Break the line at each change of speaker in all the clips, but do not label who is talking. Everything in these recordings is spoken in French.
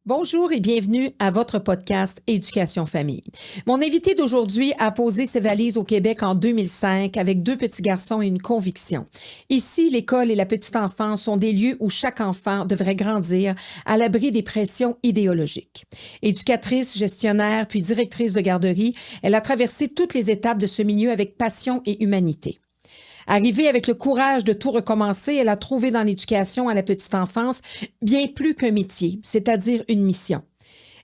Bonjour et bienvenue à votre podcast Éducation Famille. Mon invité d'aujourd'hui a posé ses valises au Québec en 2005 avec deux petits garçons et une conviction. Ici, l'école et la petite enfance sont des lieux où chaque enfant devrait grandir à l'abri des pressions idéologiques. Éducatrice, gestionnaire, puis directrice de garderie, elle a traversé toutes les étapes de ce milieu avec passion et humanité. Arrivée avec le courage de tout recommencer, elle a trouvé dans l'éducation à la petite enfance bien plus qu'un métier, c'est-à-dire une mission.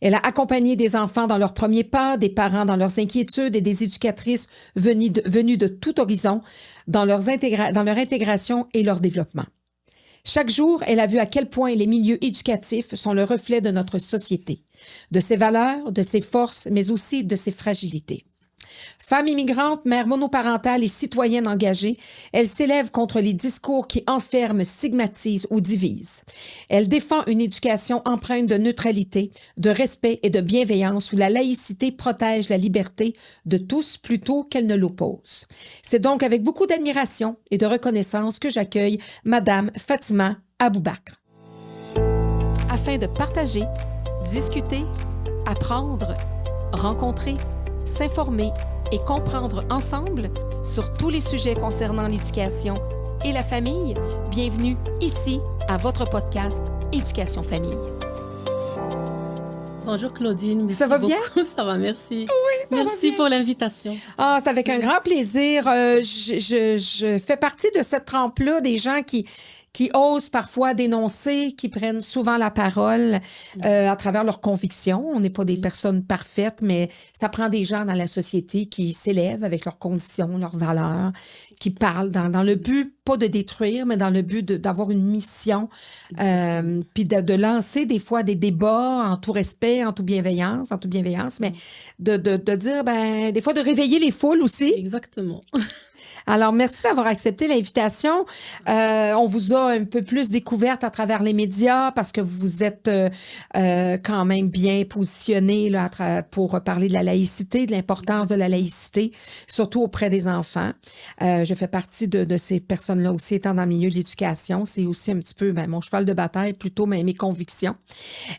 Elle a accompagné des enfants dans leurs premiers pas, des parents dans leurs inquiétudes et des éducatrices venues de tout horizon dans leur intégration et leur développement. Chaque jour, elle a vu à quel point les milieux éducatifs sont le reflet de notre société, de ses valeurs, de ses forces, mais aussi de ses fragilités. Femme immigrante, mère monoparentale et citoyenne engagée, elle s'élève contre les discours qui enferment, stigmatisent ou divisent. Elle défend une éducation empreinte de neutralité, de respect et de bienveillance où la laïcité protège la liberté de tous plutôt qu'elle ne l'oppose. C'est donc avec beaucoup d'admiration et de reconnaissance que j'accueille Madame Fatima Aboubakr. Afin de partager, discuter, apprendre, rencontrer, s'informer et comprendre ensemble sur tous les sujets concernant l'éducation et la famille, bienvenue ici à votre podcast Éducation Famille.
Bonjour Claudine, merci
ça va
beaucoup.
Bien?
Ça va, merci.
Oui, ça
merci
va bien.
Pour l'invitation.
Ah, c'est avec un grand plaisir. Je fais partie de cette trempe-là des gens qui osent parfois dénoncer, qui prennent souvent la parole à travers leurs convictions. On n'est pas des personnes parfaites, mais ça prend des gens dans la société qui s'élèvent avec leurs conditions, leurs valeurs, qui parlent dans le but, pas de détruire, mais dans le but d'avoir une mission, puis de lancer des fois des débats en tout respect, en toute bienveillance, mais de dire, ben, des fois de réveiller les foules aussi.
Exactement.
Alors, merci d'avoir accepté l'invitation. On vous a un peu plus découverte à travers les médias parce que vous êtes quand même bien positionné là, pour parler de la laïcité, de l'importance de la laïcité, surtout auprès des enfants. Je fais partie de ces personnes-là aussi, étant dans le milieu de l'éducation. C'est aussi un petit peu mon cheval de bataille, plutôt mes convictions.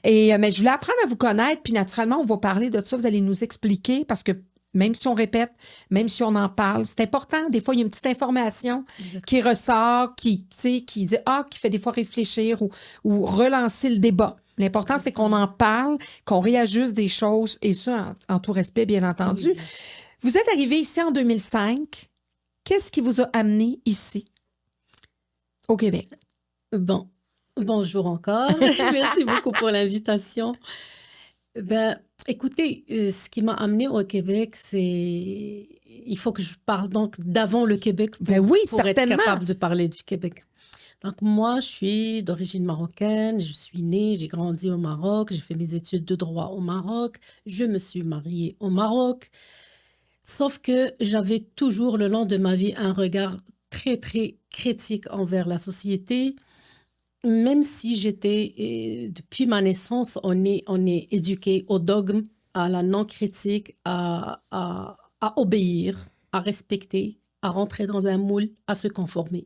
Mais je voulais apprendre à vous connaître, puis naturellement, on va parler de ça. Vous allez nous expliquer parce que même si on répète, même si on en parle, c'est important. Des fois, il y a une petite information qui ressort, qui dit, qui fait des fois réfléchir ou relancer le débat. L'important, c'est qu'on en parle, qu'on réajuste des choses, et ça, en tout respect, bien entendu. Oui, bien. Vous êtes arrivé ici en 2005. Qu'est-ce qui vous a amené ici, au Québec?
Bon, bonjour encore. Merci beaucoup pour l'invitation. Écoutez, ce qui m'a amenée au Québec, c'est... Il faut que je parle donc d'avant le Québec pour être capable de parler du Québec. Donc moi, je suis d'origine marocaine, je suis née, j'ai grandi au Maroc, j'ai fait mes études de droit au Maroc, je me suis mariée au Maroc. Sauf que j'avais toujours, le long de ma vie, un regard très, très critique envers la société. Même si depuis ma naissance, on est éduqué au dogme, à la non-critique, à obéir, à respecter, à rentrer dans un moule, à se conformer.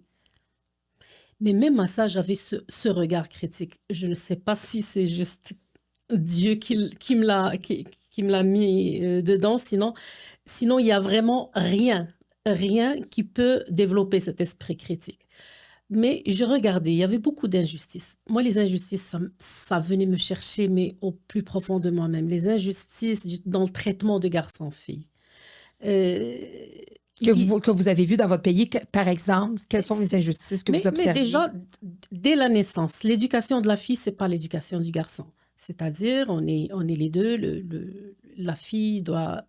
Mais même à ça, j'avais ce regard critique. Je ne sais pas si c'est juste Dieu qui me l'a mis dedans. Sinon, il n'y a vraiment rien qui peut développer cet esprit critique. Mais je regardais, il y avait beaucoup d'injustices. Moi, les injustices, ça venait me chercher, mais au plus profond de moi-même. Les injustices dans le traitement de garçons-filles.
Que vous avez vu dans votre pays, par exemple, quelles sont les injustices que vous observez?
Mais déjà, dès la naissance, l'éducation de la fille, ce n'est pas l'éducation du garçon. C'est-à-dire, on est les deux, la fille doit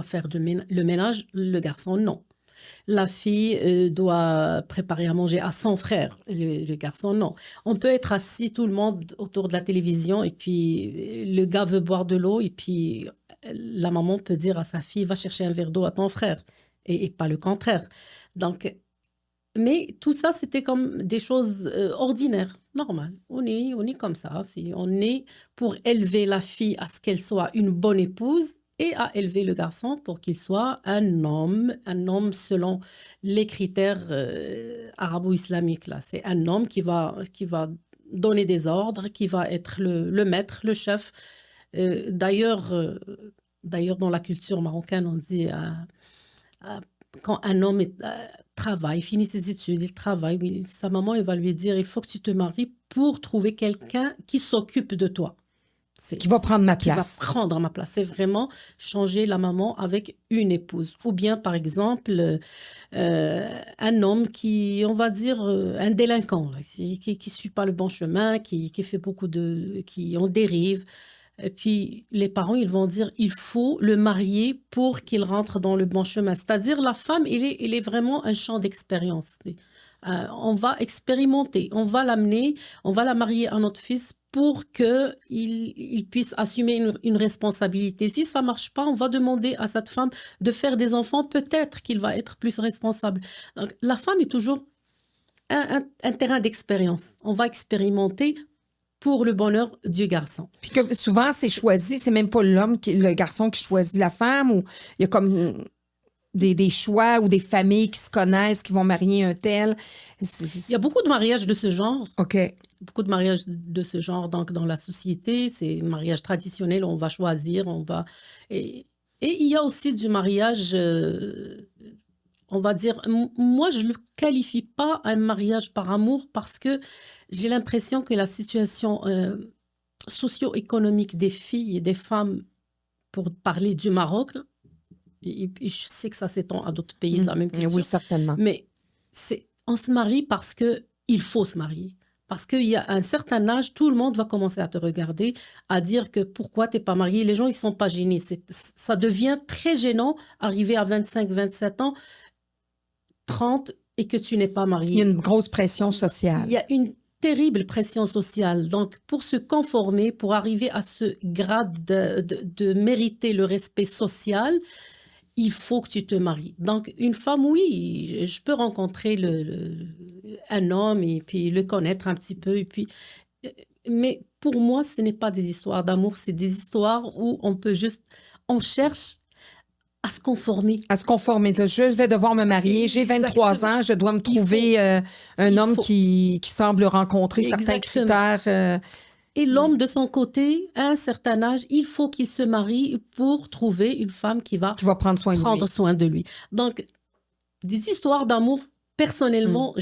faire le ménage, le garçon, non. La fille doit préparer à manger à son frère, le garçon, non. On peut être assis, tout le monde, autour de la télévision, et puis le gars veut boire de l'eau, et puis la maman peut dire à sa fille, va chercher un verre d'eau à ton frère, et pas le contraire. Donc, mais tout ça, c'était comme des choses ordinaires, normales. On est comme ça. On est pour élever la fille à ce qu'elle soit une bonne épouse, et à élever le garçon pour qu'il soit un homme selon les critères arabo-islamiques. Là. C'est un homme qui va donner des ordres, qui va être le maître, le chef. D'ailleurs, dans la culture marocaine, on dit quand un homme travaille, finit ses études, il travaille, sa maman, elle va lui dire, il faut que tu te maries pour trouver quelqu'un qui s'occupe de toi.
Qui va prendre ma place.
Qui va prendre ma place. C'est vraiment changer la maman avec une épouse. Ou bien, par exemple, un homme qui, on va dire, un délinquant, qui suit pas le bon chemin, qui fait qui en dérive. Et puis, les parents, ils vont dire, il faut le marier pour qu'il rentre dans le bon chemin. C'est-à-dire, la femme, il est vraiment un champ d'expérience. On va expérimenter, on va l'amener, on va la marier à notre fils pour qu'il puisse assumer une responsabilité. Si ça ne marche pas, on va demander à cette femme de faire des enfants. Peut-être qu'il va être plus responsable. Donc, la femme est toujours un terrain d'expérience. On va expérimenter pour le bonheur du garçon.
Puis que souvent, c'est choisi, c'est même pas le garçon qui choisit la femme, ou il y a comme des choix ou des familles qui se connaissent, qui vont marier un tel.
Il y a beaucoup de mariages de ce genre.
OK.
Beaucoup de mariages de ce genre donc, dans la société. C'est un mariage traditionnel, on va choisir, Et il y a aussi du mariage, on va dire, moi je ne le qualifie pas un mariage par amour parce que j'ai l'impression que la situation socio-économique des filles et des femmes, pour parler du Maroc, et je sais que ça s'étend à d'autres pays de la même culture.
Oui, certainement.
Mais on se marie parce qu'il faut se marier. Parce qu'il y a un certain âge, tout le monde va commencer à te regarder, à dire que pourquoi tu n'es pas marié. Les gens, ils ne sont pas gênés. Ça devient très gênant, arriver à 25, 27 ans, 30, et que tu n'es pas marié.
Il y a une grosse pression sociale.
Il y a une terrible pression sociale. Donc, pour se conformer, pour arriver à ce grade de mériter le respect social, il faut que tu te maries. Donc, une femme, oui, je peux rencontrer un homme et puis le connaître un petit peu. Mais pour moi, ce n'est pas des histoires d'amour, c'est des histoires où on cherche à se conformer.
À se conformer. Je vais devoir me marier, j'ai 23 ans, je dois me trouver un homme qui semble rencontrer certains critères.
Et l'homme, de son côté, à un certain âge, il faut qu'il se marie pour trouver une femme qui va
prendre soin
de lui. Donc, des histoires d'amour, personnellement,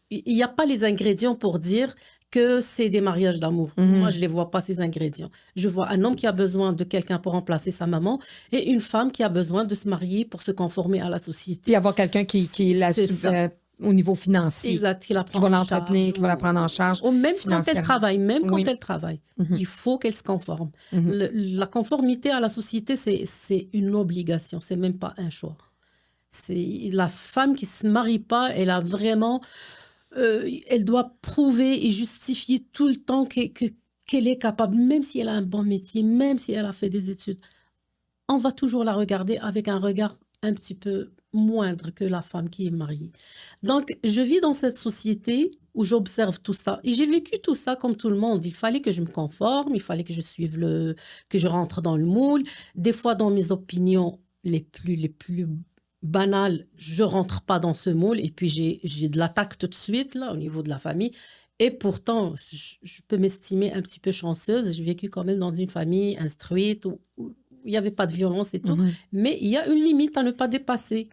il n'y a pas les ingrédients pour dire que c'est des mariages d'amour. Moi, je ne les vois pas, ces ingrédients. Je vois un homme qui a besoin de quelqu'un pour remplacer sa maman et une femme qui a besoin de se marier pour se conformer à la société.
Puis avoir quelqu'un qui au niveau financier.
Exact, qui va
l'entretenir, qui va la prendre en charge.
Ou même quand elle travaille, il faut qu'elle se conforme. La conformité à la société, c'est une obligation, c'est même pas un choix. C'est la femme qui se marie pas, elle a vraiment, elle doit prouver et justifier tout le temps qu'elle est capable, même si elle a un bon métier, même si elle a fait des études. On va toujours la regarder avec un regard un petit peu moindre que la femme qui est mariée. Donc, je vis dans cette société où j'observe tout ça. Et j'ai vécu tout ça comme tout le monde. Il fallait que je me conforme, il fallait que je suive que je rentre dans le moule. Des fois, dans mes opinions les plus banales, je rentre pas dans ce moule. Et puis, j'ai de l'attaque tout de suite, là, au niveau de la famille. Et pourtant, je peux m'estimer un petit peu chanceuse. J'ai vécu quand même dans une famille instruite où il n'y avait pas de violence et tout. Mais il y a une limite à ne pas dépasser.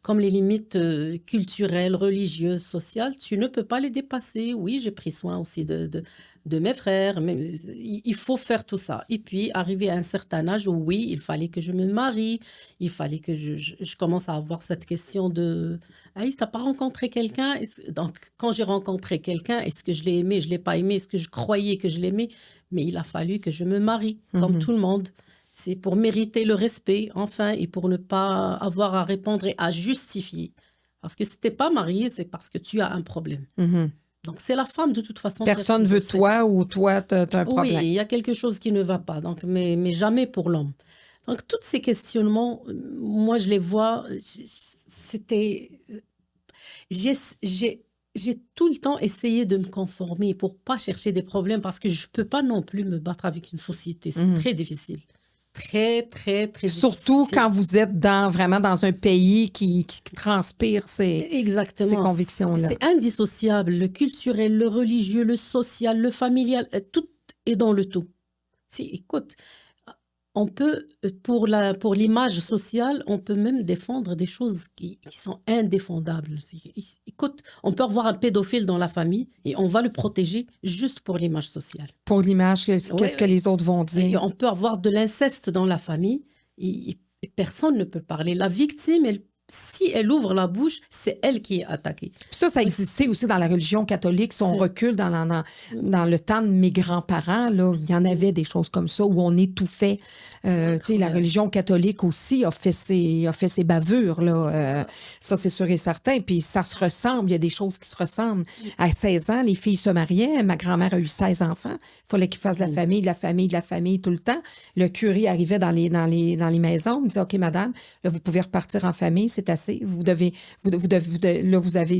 Comme les limites culturelles, religieuses, sociales, tu ne peux pas les dépasser. Oui, j'ai pris soin aussi de mes frères, mais il faut faire tout ça. Et puis, arriver à un certain âge où, oui, il fallait que je me marie, il fallait que je commence à avoir cette question de « Ah, tu n'as pas rencontré quelqu'un ?» Donc, quand j'ai rencontré quelqu'un, est-ce que je l'ai aimé, je ne l'ai pas aimé, est-ce que je croyais que je l'aimais? Mais il a fallu que je me marie, comme tout le monde. C'est pour mériter le respect, enfin, et pour ne pas avoir à répondre et à justifier. Parce que si tu n'es pas marié, c'est parce que tu as un problème. Donc, c'est la femme, de toute façon.
Personne ne veut toi ou toi, tu as un problème.
Oui, il y a quelque chose qui ne va pas, donc, mais jamais pour l'homme. Donc, tous ces questionnements, moi, je les vois, j'ai tout le temps essayé de me conformer pour ne pas chercher des problèmes parce que je ne peux pas non plus me battre avec une société. C'est très difficile. très, très, très
Surtout
difficile.
quand vous êtes vraiment dans un pays qui transpire ces convictions-là.
C'est indissociable. Le culturel, le religieux, le social, le familial, tout est dans le tout. Écoute, on peut, pour l'image sociale, on peut même défendre des choses qui sont indéfendables. Écoute, on peut avoir un pédophile dans la famille et on va le protéger juste pour l'image sociale.
Pour l'image, qu'est-ce que les autres vont dire?
Et on peut avoir de l'inceste dans la famille et personne ne peut parler. La victime, si elle ouvre la bouche, c'est elle qui est attaquée.
Puis ça existait aussi dans la religion catholique. Si on recule dans le temps de mes grands-parents, là, il y en avait des choses comme ça où on étouffait. La religion catholique aussi a fait ses bavures. Là. Ça, c'est sûr et certain. Puis ça se ressemble. Il y a des choses qui se ressemblent. À 16 ans, les filles se mariaient. Ma grand-mère a eu 16 enfants. Il fallait qu'ils fassent de la famille tout le temps. Le curé arrivait dans les maisons. Il me disait, OK, madame, là, vous pouvez repartir en famille. C'est assez. Vous avez, tu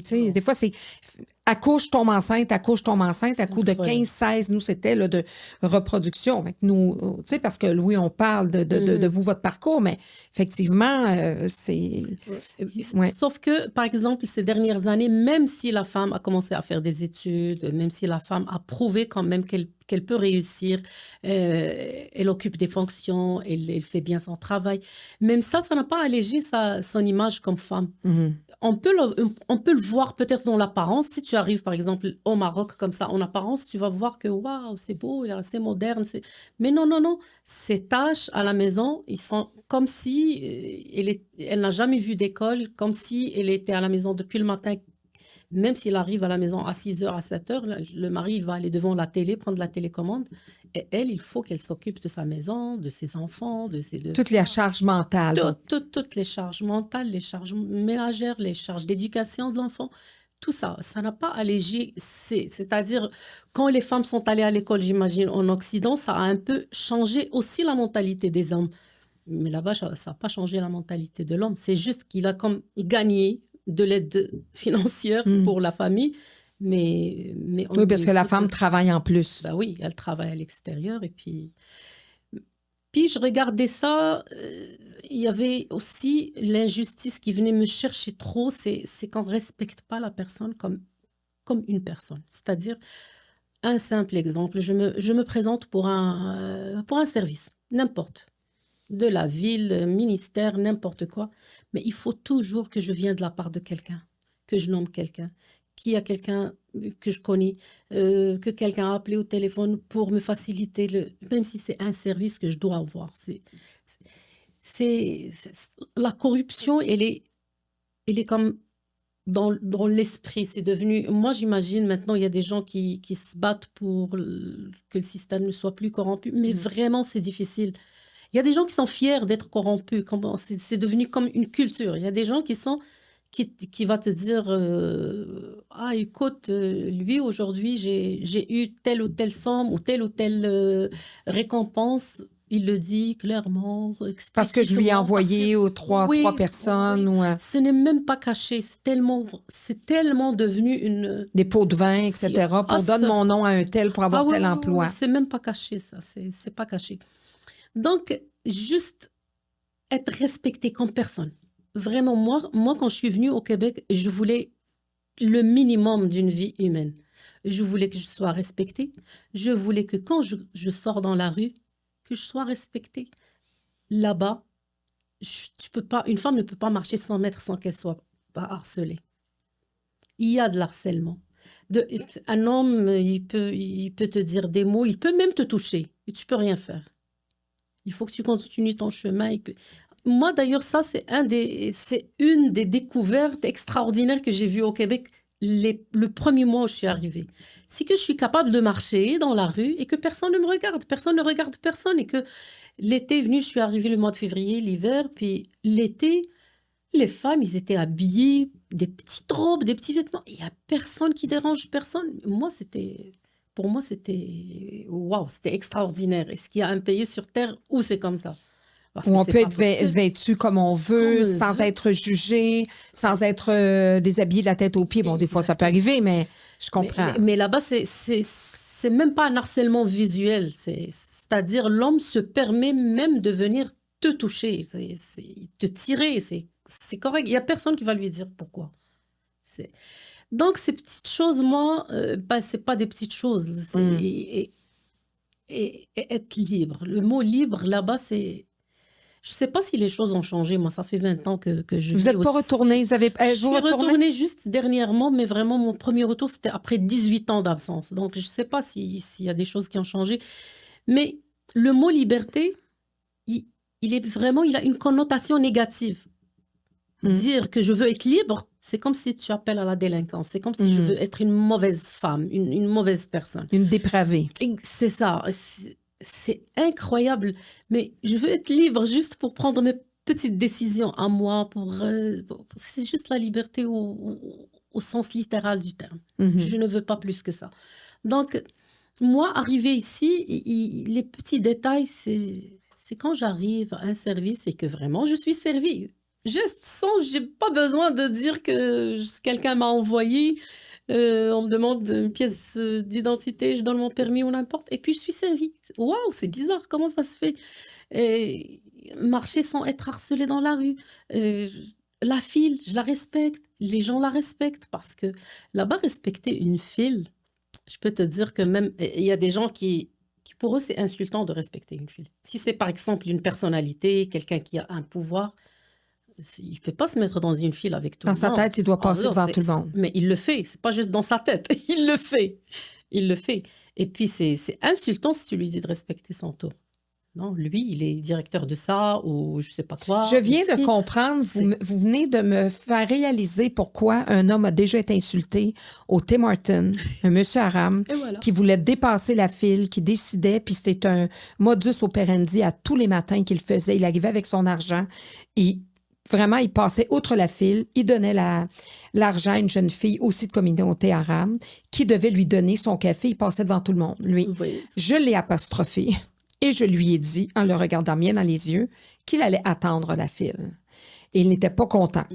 sais, des fois, c'est accouche, tombe enceinte, à coup de 15-16, nous, c'était là, de reproduction. Nous, tu sais, parce que oui, on parle de vous, votre parcours, mais effectivement, c'est...
Ouais. Sauf que, par exemple, ces dernières années, même si la femme a commencé à faire des études, même si la femme a prouvé quand même qu'elle peut réussir, elle occupe des fonctions, elle fait bien son travail, même ça n'a pas allégé son image comme femme. Mm-hmm. On peut le voir peut-être dans l'apparence. Si tu arrives, par exemple, au Maroc, comme ça, en apparence, tu vas voir que, waouh, c'est beau, c'est moderne. Mais non. Ses tâches à la maison, ils sont comme si elle n'a jamais vu d'école, comme si elle était à la maison depuis le matin. Même s'il arrive à la maison à 6h, à 7h, le mari, il va aller devant la télé, prendre la télécommande. Et elle, il faut qu'elle s'occupe de sa maison, de ses enfants,
toutes les charges mentales.
Toutes les charges mentales, les charges ménagères, les charges d'éducation de l'enfant. Tout ça, ça n'a pas allégé. C'est-à-dire, quand les femmes sont allées à l'école, j'imagine, en Occident, ça a un peu changé aussi la mentalité des hommes. Mais là-bas, ça n'a pas changé la mentalité de l'homme. C'est juste qu'il a comme gagné de l'aide financière pour la famille. Mais
oui, parce que la femme travaille en plus.
Ben oui, elle travaille à l'extérieur. Et puis je regardais ça, il y avait aussi l'injustice qui venait me chercher trop, c'est qu'on ne respecte pas la personne comme une personne. C'est-à-dire, un simple exemple, je me présente pour un service, n'importe, de la ville, ministère, n'importe quoi, mais il faut toujours que je vienne de la part de quelqu'un, que je nomme quelqu'un, qu'il y a quelqu'un que je connais, que quelqu'un a appelé au téléphone pour me faciliter, même si c'est un service que je dois avoir. La corruption, elle est comme dans l'esprit. C'est devenu... Moi, j'imagine maintenant, il y a des gens qui se battent pour que le système ne soit plus corrompu, mais vraiment, c'est difficile. Il y a des gens qui sont fiers d'être corrompus. C'est devenu comme une culture. Il y a des gens qui va te dire ah, écoute, lui, aujourd'hui, j'ai eu telle ou telle somme ou telle récompense. Il le dit clairement,
parce que je lui ai envoyé aux trois personnes. Oui.
Ce n'est même pas caché. C'est tellement devenu
des pots de vin, etc. Donne mon nom à un tel pour avoir tel emploi.
C'est même pas caché, ça. C'est pas caché. Donc, juste être respecté comme personne. Vraiment, moi, quand je suis venue au Québec, je voulais le minimum d'une vie humaine. Je voulais que je sois respectée. Je voulais que quand je sors dans la rue, que je sois respectée. Là-bas, une femme ne peut pas marcher 100 mètres sans qu'elle soit pas harcelée. Il y a de l'harcèlement. Un homme, il peut te dire des mots, il peut même te toucher et tu peux rien faire. Il faut que tu continues ton chemin. Moi, d'ailleurs, ça, c'est une des découvertes extraordinaires que j'ai vues au Québec le premier mois où je suis arrivée. C'est que je suis capable de marcher dans la rue et que personne ne me regarde. Personne ne regarde personne. Et que l'été est venu, je suis arrivée le mois de février, l'hiver. Puis l'été, les femmes, ils étaient habillées, des petites robes, des petits vêtements. Il n'y a personne qui dérange personne. Pour moi, c'était waouh, c'était extraordinaire. Est-ce qu'il y a un pays sur Terre où c'est comme ça?
Où on peut être vêtu comme on veut, sans être jugé, sans être déshabillé de la tête aux pieds. Bon, des fois, ça peut arriver, mais je comprends.
Mais là-bas, c'est même pas un harcèlement visuel. C'est-à-dire, l'homme se permet même de venir te toucher, te tirer. C'est correct. Il n'y a personne qui va lui dire pourquoi. Donc, ces petites choses, moi, c'est pas des petites choses. Et être libre. Le mot libre, là-bas, c'est... Je sais pas si les choses ont changé. Moi, ça fait 20 ans que je
Vous n'êtes pas retourné? Je suis
retournée juste dernièrement, mais vraiment, mon premier retour, c'était après 18 ans d'absence. Donc, je sais pas s'il y a des choses qui ont changé. Mais le mot liberté, il a une connotation négative. Dire que je veux être libre, c'est comme si tu appelles à la délinquance. C'est comme si je veux être une mauvaise femme, une mauvaise personne.
Une dépravée.
C'est ça. C'est incroyable. Mais je veux être libre juste pour prendre mes petites décisions à moi. C'est juste la liberté au sens littéral du terme. Je ne veux pas plus que ça. Donc, moi, arriver ici, les petits détails, c'est quand j'arrive à un service et que vraiment je suis servie. Juste sans, j'ai pas besoin de dire que quelqu'un m'a envoyé, on me demande une pièce d'identité, je donne mon permis ou n'importe, et puis je suis servie. Waouh, c'est bizarre, comment ça se fait? Et marcher sans être harcelé dans la rue. La file, je la respecte, les gens la respectent, parce que là-bas, respecter une file, je peux te dire que même, il y a des gens qui pour eux, c'est insultant de respecter une file. Si c'est par exemple une personnalité, quelqu'un qui a un pouvoir, il ne peut pas se mettre dans une file avec tout le monde.
Dans sa tête, il doit passer devant tout le monde.
Mais il le fait. Ce n'est pas juste dans sa tête. Il le fait. Il le fait. Et puis, c'est insultant si tu lui dis de respecter son tour. Non, lui, il est directeur de ça ou je ne sais pas quoi.
Je viens de comprendre. Vous venez de me faire réaliser pourquoi un homme a déjà été insulté au Tim Hortons, un monsieur arabe qui voulait dépasser la file, qui décidait, puis c'était un modus operandi à tous les matins qu'il faisait. Il arrivait avec son argent et vraiment, il passait outre la file, il donnait l'argent à une jeune fille aussi de communauté arabe qui devait lui donner son café. Il passait devant tout le monde. Lui, je l'ai apostrophé et je lui ai dit, en le regardant bien dans les yeux, qu'il allait attendre la file. Et il n'était pas content.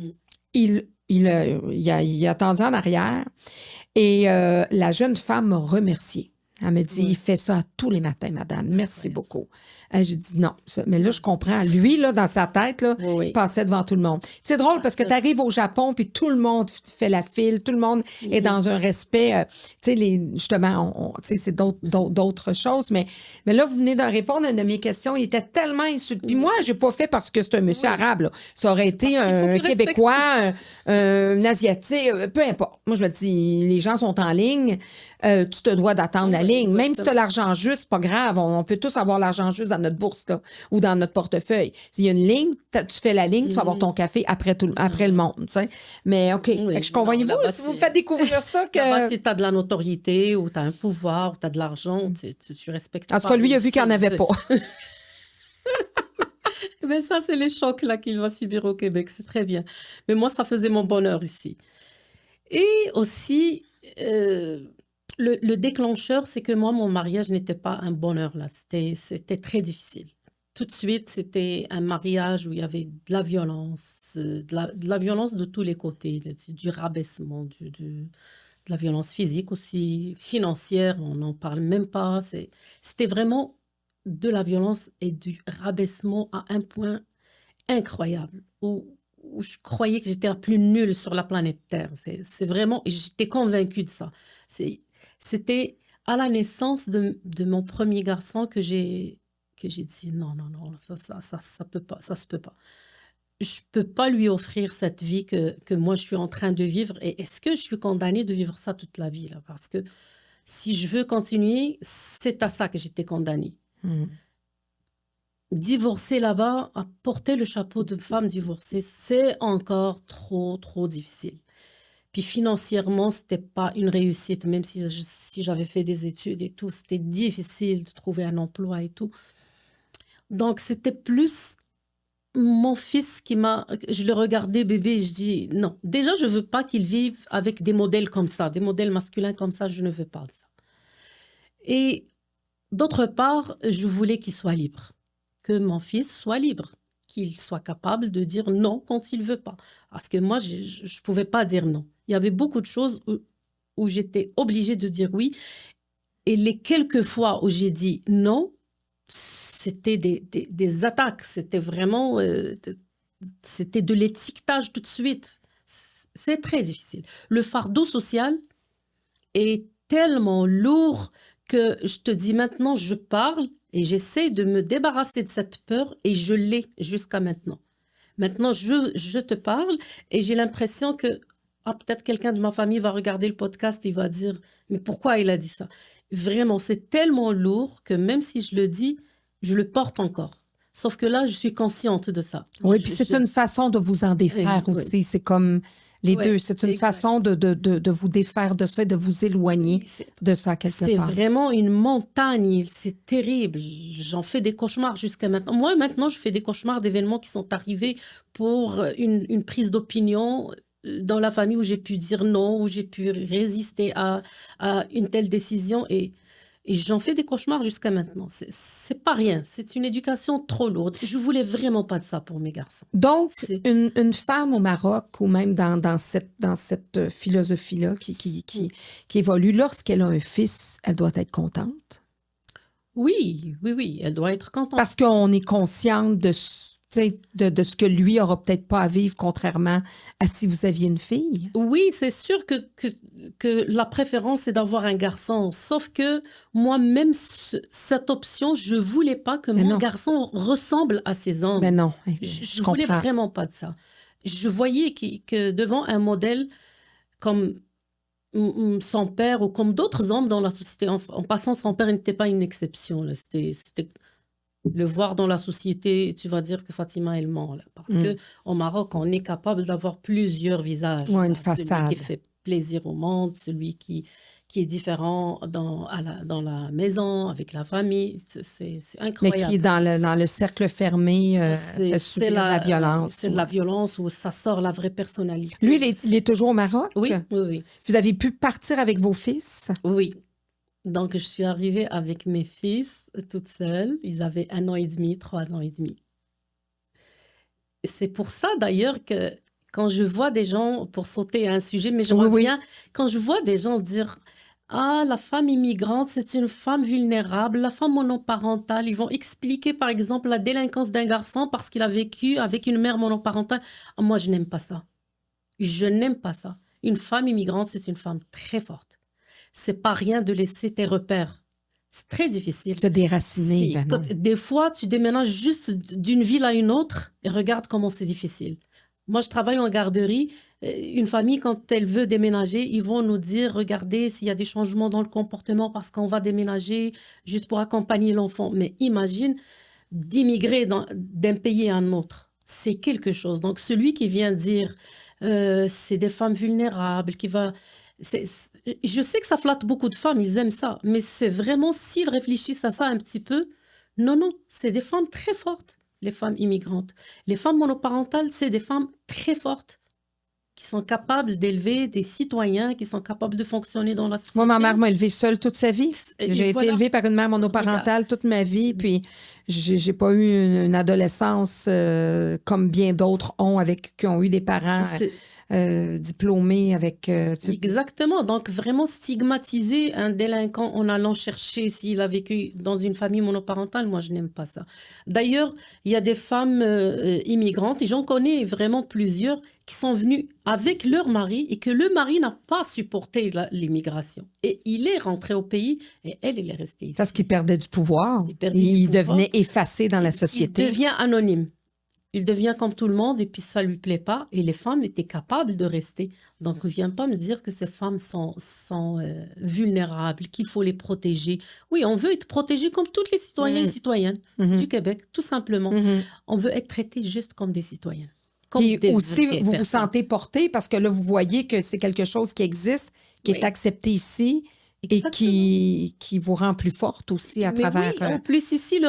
Il a attendu en arrière et la jeune femme m'a remercié. Elle me dit, il fait ça tous les matins, madame. Merci beaucoup. J'ai dit non. Mais là, je comprends. Lui, là, dans sa tête, là, il passait devant tout le monde. C'est drôle parce que tu arrives au Japon puis tout le monde fait la file. Tout le monde est dans un respect. Tu sais, justement, c'est d'autres choses. Mais là, vous venez de répondre à une de mes questions. Il était tellement insulté. Puis moi, je n'ai pas fait parce que c'est un monsieur arabe. Là. Ça aurait été un Québécois, un Asiatique, peu importe. Moi, je me dis, les gens sont en ligne. Tu te dois d'attendre la ligne. Même si tu as l'argent juste, c'est pas grave. On peut tous avoir l'argent juste dans notre bourse là, ou dans notre portefeuille. S'il y a une ligne, tu fais la ligne, tu vas avoir ton café après le monde. T'sais. Mais OK, je convainc-vous, si vous me faites découvrir ça que...
Si tu as de la notoriété ou tu as un pouvoir ou tu as de l'argent, tu respectes pas.
En tout cas, lui, il a vu qu'il n'y en avait pas.
Mais ça, c'est les chocs là qu'il va subir au Québec. C'est très bien. Mais moi, ça faisait mon bonheur ici. Et aussi... Le déclencheur, c'est que moi, mon mariage n'était pas un bonheur, là. C'était très difficile. Tout de suite, c'était un mariage où il y avait de la violence, de la violence de tous les côtés, du rabaissement, de la violence physique aussi, financière, on n'en parle même pas. C'était vraiment de la violence et du rabaissement à un point incroyable, où je croyais que j'étais la plus nulle sur la planète Terre. C'est vraiment, j'étais convaincue de ça. C'était à la naissance de mon premier garçon que j'ai dit non, ça peut pas, ça se peut pas. Je peux pas lui offrir cette vie que moi je suis en train de vivre. Et est-ce que je suis condamnée de vivre ça toute la vie là? Parce que si je veux continuer, c'est à ça que j'étais condamnée. Divorcer là-bas, à porter le chapeau de femme divorcée, c'est encore trop, trop difficile. Puis financièrement, c'était pas une réussite, même si j'avais fait des études et tout, c'était difficile de trouver un emploi et tout. Donc, c'était plus mon fils je le regardais bébé et je dis non. Déjà, je veux pas qu'il vive avec des modèles comme ça, des modèles masculins comme ça, je ne veux pas de ça. Et d'autre part, je voulais qu'il soit libre, que mon fils soit libre, qu'il soit capable de dire non quand il veut pas. Parce que moi, je pouvais pas dire non. Il y avait beaucoup de choses où j'étais obligée de dire oui. Et les quelques fois où j'ai dit non, c'était des attaques. C'était vraiment... c'était de l'étiquetage tout de suite. C'est très difficile. Le fardeau social est tellement lourd que je te dis maintenant, je parle et j'essaie de me débarrasser de cette peur et je l'ai jusqu'à maintenant. Maintenant, je te parle et j'ai l'impression que peut-être quelqu'un de ma famille va regarder le podcast et va dire « Mais pourquoi il a dit ça ?» Vraiment, c'est tellement lourd que même si je le dis, je le porte encore. Sauf que là, je suis consciente de ça.
Oui, puis c'est une façon de vous en défaire aussi. Oui. C'est comme les deux. C'est une façon de vous défaire de ça et de vous éloigner de ça quelque part.
C'est vraiment une montagne. C'est terrible. J'en fais des cauchemars jusqu'à maintenant. Moi, maintenant, je fais des cauchemars d'événements qui sont arrivés pour une prise d'opinion dans la famille où j'ai pu dire non, où j'ai pu résister à une telle décision et j'en fais des cauchemars jusqu'à maintenant. C'est pas rien. C'est une éducation trop lourde. Je voulais vraiment pas de ça pour mes garçons.
Donc, une femme au Maroc ou même dans cette philosophie-là qui évolue, lorsqu'elle a un fils, elle doit être contente?
Oui, elle doit être contente.
Parce qu'on est consciente de ce que lui aura peut-être pas à vivre, contrairement à si vous aviez une fille?
Oui, c'est sûr que la préférence, c'est d'avoir un garçon. Sauf que moi, même cette option, je voulais pas que mon garçon ressemble à ses oncles.
Mais non,
je voulais vraiment pas de ça. Je voyais que devant un modèle comme son père ou comme d'autres hommes dans la société, en passant, son père n'était pas une exception. Là. C'était le voir dans la société, tu vas dire que Fatima, elle ment. Là, parce qu'au Maroc, on est capable d'avoir plusieurs visages.
Ouais, une façade.
Celui qui fait plaisir au monde, celui qui est différent dans la maison, avec la famille. C'est incroyable.
Mais qui, dans le cercle fermé, fait subir la violence.
C'est la violence où ça sort la vraie personnalité.
Lui, il est toujours au Maroc?
Oui.
Vous avez pu partir avec vos fils?
Oui. Donc, je suis arrivée avec mes fils toute seule. Ils avaient 1 an et demi, 3 ans et demi. C'est pour ça, d'ailleurs, que quand je vois des gens, pour sauter à un sujet, mais je reviens, quand je vois des gens dire « Ah, la femme immigrante, c'est une femme vulnérable, la femme monoparentale », ils vont expliquer, par exemple, la délinquance d'un garçon parce qu'il a vécu avec une mère monoparentale. Moi, je n'aime pas ça. Je n'aime pas ça. Une femme immigrante, c'est une femme très forte. C'est pas rien de laisser tes repères. C'est très difficile.
Se déraciner.
Des fois, tu déménages juste d'une ville à une autre et regarde comment c'est difficile. Moi, je travaille en garderie. Une famille, quand elle veut déménager, ils vont nous dire, regardez s'il y a des changements dans le comportement parce qu'on va déménager juste pour accompagner l'enfant. Mais imagine d'immigrer d'un pays à un autre. C'est quelque chose. Donc, celui qui vient dire, c'est des femmes vulnérables, qui va... je sais que ça flatte beaucoup de femmes, ils aiment ça, mais c'est vraiment, s'ils réfléchissent à ça un petit peu, non, c'est des femmes très fortes, les femmes immigrantes. Les femmes monoparentales, c'est des femmes très fortes qui sont capables d'élever des citoyens, qui sont capables de fonctionner dans la société.
Moi, ma mère m'a élevée seule toute sa vie. J'ai été élevée par une mère monoparentale toute ma vie, puis j'ai pas eu une adolescence comme bien d'autres qui ont eu des parents... diplômé avec...
Exactement. Donc, vraiment stigmatiser un délinquant en allant chercher s'il a vécu dans une famille monoparentale, moi, je n'aime pas ça. D'ailleurs, il y a des femmes immigrantes, et j'en connais vraiment plusieurs, qui sont venues avec leur mari et que le mari n'a pas supporté l'immigration. Et il est rentré au pays et elle est restée ici.
Parce qu'il perdait du pouvoir. Il devenait effacé dans la société.
Il devient anonyme. Il devient comme tout le monde et puis ça ne lui plaît pas. Et les femmes étaient capables de rester. Donc, ne viens pas me dire que ces femmes sont vulnérables, qu'il faut les protéger. Oui, on veut être protégés comme toutes les citoyens et citoyennes du Québec, tout simplement. On veut être traités juste comme des citoyens.
Puis aussi, vous vous sentez porté parce que là, vous voyez que c'est quelque chose qui existe, qui est accepté ici. Exactement. Et qui vous rend plus forte aussi à travers...
Oui, en plus ici, le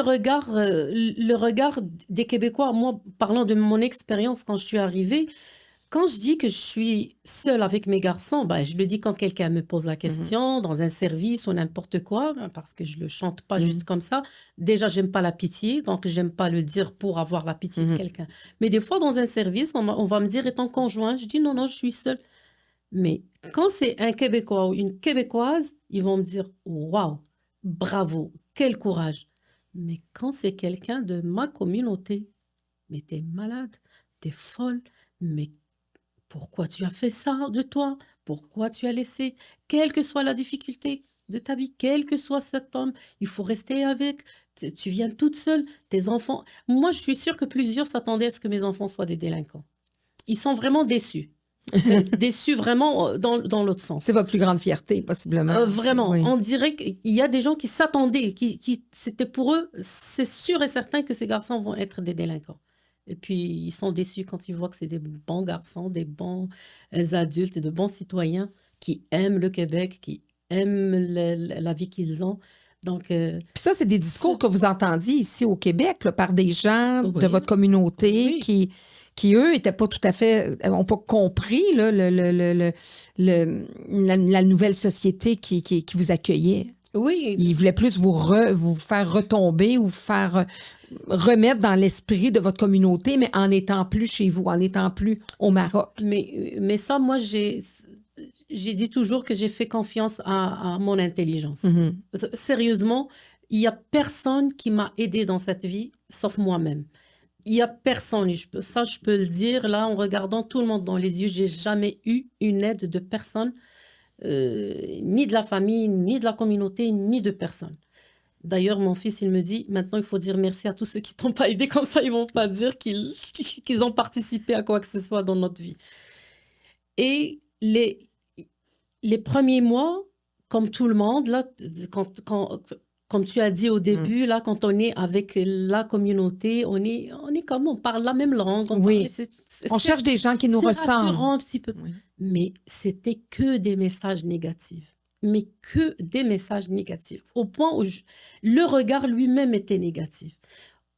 regard des Québécois, moi, parlant de mon expérience quand je suis arrivée, quand je dis que je suis seule avec mes garçons, je le dis quand quelqu'un me pose la question, dans un service ou n'importe quoi, parce que je ne le chante pas juste comme ça. Déjà, j'aime pas la pitié, donc j'aime pas le dire pour avoir la pitié de quelqu'un. Mais des fois, dans un service, on va me dire, et ton conjoint? Je dis, non, je suis seule. Mais quand c'est un Québécois ou une Québécoise, ils vont me dire « Waouh, bravo, quel courage !» Mais quand c'est quelqu'un de ma communauté, « Mais t'es malade, t'es folle, mais pourquoi tu as fait ça de toi? Pourquoi tu as laissé, quelle que soit la difficulté de ta vie, quel que soit cet homme, il faut rester avec, tu viens toute seule, tes enfants. » Moi, je suis sûre que plusieurs s'attendaient à ce que mes enfants soient des délinquants. Ils sont vraiment déçus. Déçus vraiment dans l'autre sens.
C'est votre plus grande fierté, possiblement.
Vraiment,
Oui.
on dirait qu'il y a des gens qui s'attendaient, c'était pour eux, c'est sûr et certain que ces garçons vont être des délinquants. Et puis, ils sont déçus quand ils voient que c'est des bons garçons, des bons adultes et de bons citoyens qui aiment le Québec, qui aiment la vie qu'ils ont. Donc,
puis ça, c'est des discours que vous entendiez ici au Québec là, par des gens
Oui.
de votre communauté
Oui.
qui eux, n'étaient pas tout à fait, n'ont pas compris là, la nouvelle société qui vous accueillait.
Oui.
Ils voulaient plus vous faire retomber ou vous faire remettre dans l'esprit de votre communauté, mais en n'étant plus chez vous, en n'étant plus au Maroc.
Mais ça, moi, j'ai dit toujours que j'ai fait confiance à mon intelligence.
Mm-hmm.
Sérieusement, il n'y a personne qui m'a aidée dans cette vie, sauf moi-même. Il n'y a personne, ça je peux le dire, là, en regardant tout le monde dans les yeux, j'ai jamais eu une aide de personne, ni de la famille, ni de la communauté, ni de personne. D'ailleurs, mon fils, il me dit, maintenant, il faut dire merci à tous ceux qui t'ont pas aidé, comme ça, ils vont pas dire qu'ils ont participé à quoi que ce soit dans notre vie. Et les premiers mois, comme tout le monde, là, comme tu as dit au début, là, quand on est avec la communauté, on est comme, on parle la même langue.
On cherche des gens qui nous ressemblent.
Rassurant un petit peu. Oui. Mais c'était que des messages négatifs. Mais que des messages négatifs. Au point où le regard lui-même était négatif.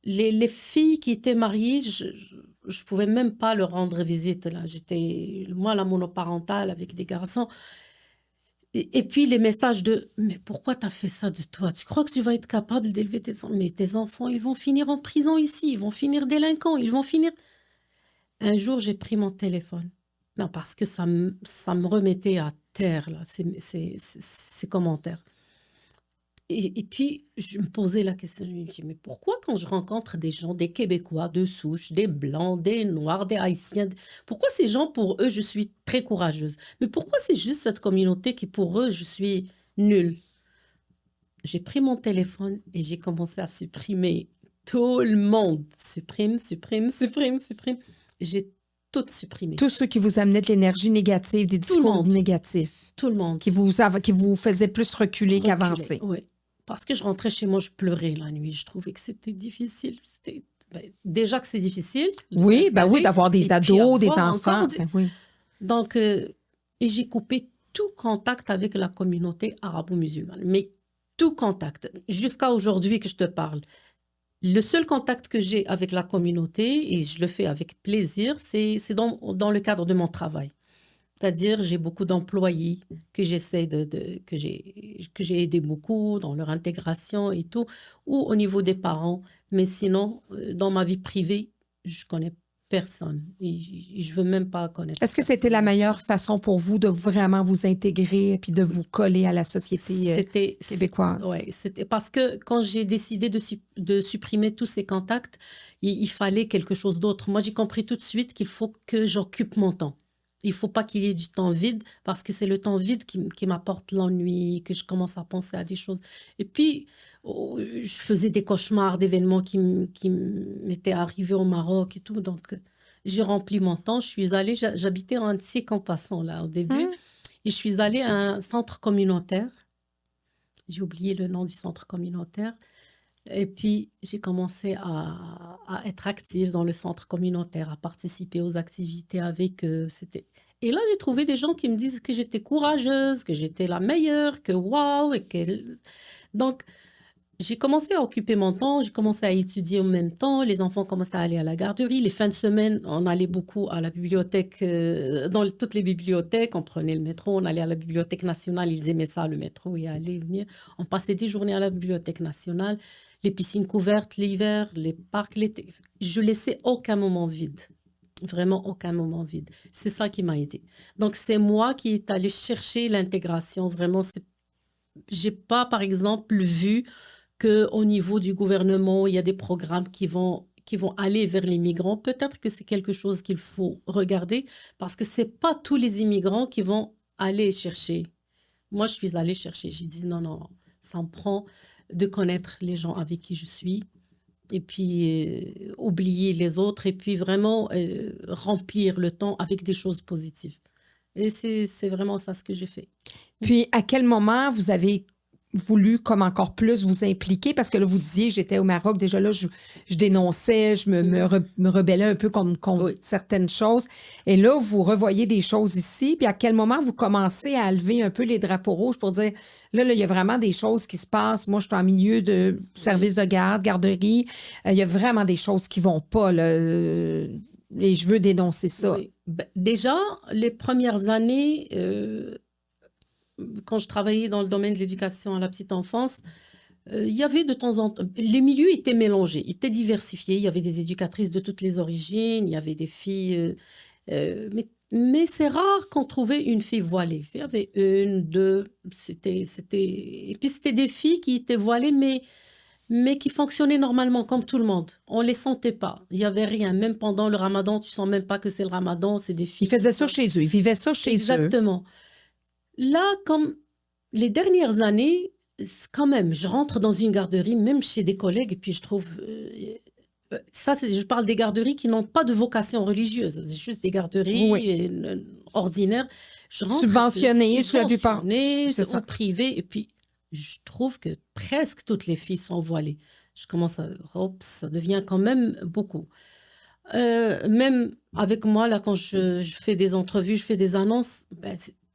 Les filles qui étaient mariées, je pouvais même pas leur rendre visite. Là. J'étais, moi, la monoparentale avec des garçons. Et puis les messages de « Mais pourquoi tu as fait ça de toi? Tu crois que tu vas être capable d'élever tes enfants? Mais tes enfants, ils vont finir en prison ici, ils vont finir délinquants, ils vont finir... » Un jour, j'ai pris mon téléphone. Non, parce que ça me remettait à terre, là, ces commentaires. Et puis, je me posais la question, je me dis, mais pourquoi quand je rencontre des gens, des Québécois de souche, des Blancs, des Noirs, des Haïtiens, pourquoi ces gens, pour eux, je suis très courageuse? Mais pourquoi c'est juste cette communauté qui, pour eux, je suis nulle? J'ai pris mon téléphone et j'ai commencé à supprimer tout le monde. Supprime. J'ai tout supprimé.
Tous ceux qui vous amenaient de l'énergie négative, des discours négatifs.
Tout le monde.
Qui vous faisaient plus reculer qu'avancer.
Oui. Parce que je rentrais chez moi, je pleurais la nuit. Je trouvais que c'était difficile. Déjà que c'est difficile.
Oui, d'avoir des ados, des enfants. Oui.
Donc, et j'ai coupé tout contact avec la communauté arabo-musulmane. Mais tout contact. Jusqu'à aujourd'hui que je te parle. Le seul contact que j'ai avec la communauté, et je le fais avec plaisir, c'est dans le cadre de mon travail. C'est-à-dire, j'ai beaucoup d'employés que j'essaie que j'ai aidé beaucoup dans leur intégration et tout, ou au niveau des parents. Mais sinon, dans ma vie privée, je connais personne. Et je veux même pas connaître.
Est-ce que c'était la meilleure façon pour vous de vraiment vous intégrer et puis de vous coller à la société québécoise?
Oui, c'était parce que quand j'ai décidé de supprimer tous ces contacts, il fallait quelque chose d'autre. Moi, j'ai compris tout de suite qu'il faut que j'occupe mon temps. Il ne faut pas qu'il y ait du temps vide parce que c'est le temps vide qui m'apporte l'ennui, que je commence à penser à des choses. Et puis, je faisais des cauchemars d'événements qui m'étaient arrivés au Maroc et tout. Donc, j'ai rempli mon temps. Je suis allée, j'habitais en Antique en passant là au début. Et je suis allée à un centre communautaire. J'ai oublié le nom du centre communautaire. Et puis, j'ai commencé à être active dans le centre communautaire, à participer aux activités avec eux. Et là, j'ai trouvé des gens qui me disent que j'étais courageuse, que j'étais la meilleure, que waouh. Donc, j'ai commencé à occuper mon temps, j'ai commencé à étudier en même temps. Les enfants commençaient à aller à la garderie. Les fins de semaine, on allait beaucoup à la bibliothèque, dans toutes les bibliothèques. On prenait le métro, on allait à la Bibliothèque nationale. Ils aimaient ça, le métro, y aller, venir. On passait des journées à la Bibliothèque nationale. Les piscines couvertes l'hiver, les parcs l'été. Je laissais aucun moment vide. Vraiment, aucun moment vide. C'est ça qui m'a aidée. Donc, c'est moi qui est allée chercher l'intégration. Vraiment, j'ai pas, par exemple, vu qu'au niveau du gouvernement, il y a des programmes qui vont aller vers les migrants. Peut-être que c'est quelque chose qu'il faut regarder parce que c'est pas tous les immigrants qui vont aller chercher. Moi, je suis allée chercher. J'ai dit non, non, ça me prend de connaître les gens avec qui je suis et puis oublier les autres et puis vraiment remplir le temps avec des choses positives. Et c'est vraiment ça ce que j'ai fait.
Puis, à quel moment vous avez voulu comme encore plus vous impliquer? Parce que là, vous disiez, j'étais au Maroc, déjà là, je dénonçais, je me rebellais un peu contre certaines choses. Et là, vous revoyez des choses ici. Puis à quel moment vous commencez à lever un peu les drapeaux rouges pour dire, là, il y a vraiment des choses qui se passent. Moi, je suis en milieu de service de garde, garderie. Il y a vraiment des choses qui vont pas, là. Et je veux dénoncer ça.
Oui. Déjà, les premières années... quand je travaillais dans le domaine de l'éducation à la petite enfance, il y avait de temps en temps... Les milieux étaient mélangés, étaient diversifiés. Il y avait des éducatrices de toutes les origines, il y avait des filles... mais c'est rare qu'on trouvait une fille voilée. Il y avait une, deux... Et puis, c'était des filles qui étaient voilées, mais qui fonctionnaient normalement, comme tout le monde. On ne les sentait pas. Il n'y avait rien. Même pendant le ramadan, tu ne sens même pas que c'est le ramadan. C'est des filles...
Ils faisaient ça chez eux. Ils vivaient ça chez eux.
Exactement. Là, comme les dernières années, quand même, je rentre dans une garderie, même chez des collègues, et puis je trouve... je parle des garderies qui n'ont pas de vocation religieuse. C'est juste des garderies ordinaires.
Subventionnées, sur la plupart.
Ou privées. Et puis, je trouve que presque toutes les filles sont voilées. Je commence à... ça devient quand même beaucoup. Même avec moi, là, quand je fais des entrevues, je fais des annonces...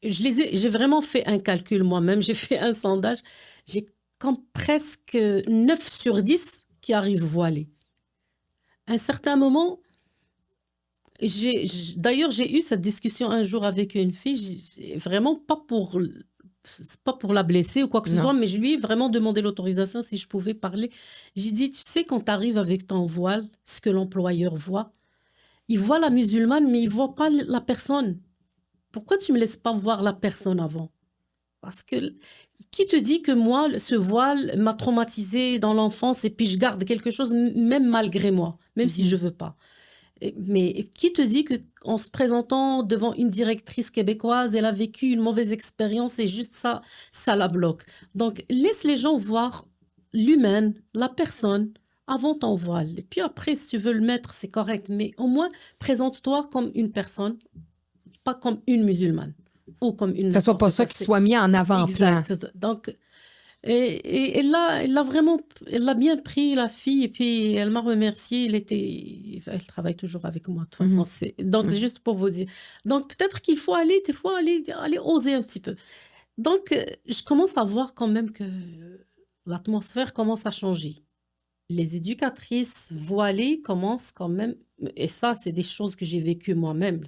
j'ai vraiment fait un calcul moi-même, j'ai fait un sondage. J'ai comme presque 9 sur 10 qui arrivent voilés. À un certain moment, d'ailleurs, j'ai eu cette discussion un jour avec une fille, vraiment pas pour la blesser ou quoi que ce soit, mais je lui ai vraiment demandé l'autorisation si je pouvais parler. J'ai dit, tu sais, quand tu arrives avec ton voile, ce que l'employeur voit, il voit la musulmane, mais il ne voit pas la personne. Pourquoi tu ne me laisses pas voir la personne avant? Parce que qui te dit que moi, ce voile m'a traumatisée dans l'enfance et puis je garde quelque chose, même malgré moi, même si je ne veux pas. Mais qui te dit qu'en se présentant devant une directrice québécoise, elle a vécu une mauvaise expérience et juste ça la bloque. Donc, laisse les gens voir l'humaine, la personne, avant ton voile. Et puis après, si tu veux le mettre, c'est correct. Mais au moins, présente-toi comme une personne, pas comme une musulmane. Ou comme une...
Ça soit pas ça qui soit mis en avant-plan.
Donc, et elle l'a bien pris, la fille, et puis elle m'a remercié. Elle travaille toujours avec moi, de toute façon. Donc, juste pour vous dire. Donc, peut-être qu'il faut des fois, aller oser un petit peu. Donc, je commence à voir quand même que l'atmosphère commence à changer. Les éducatrices voilées commencent quand même, et ça, c'est des choses que j'ai vécues moi-même.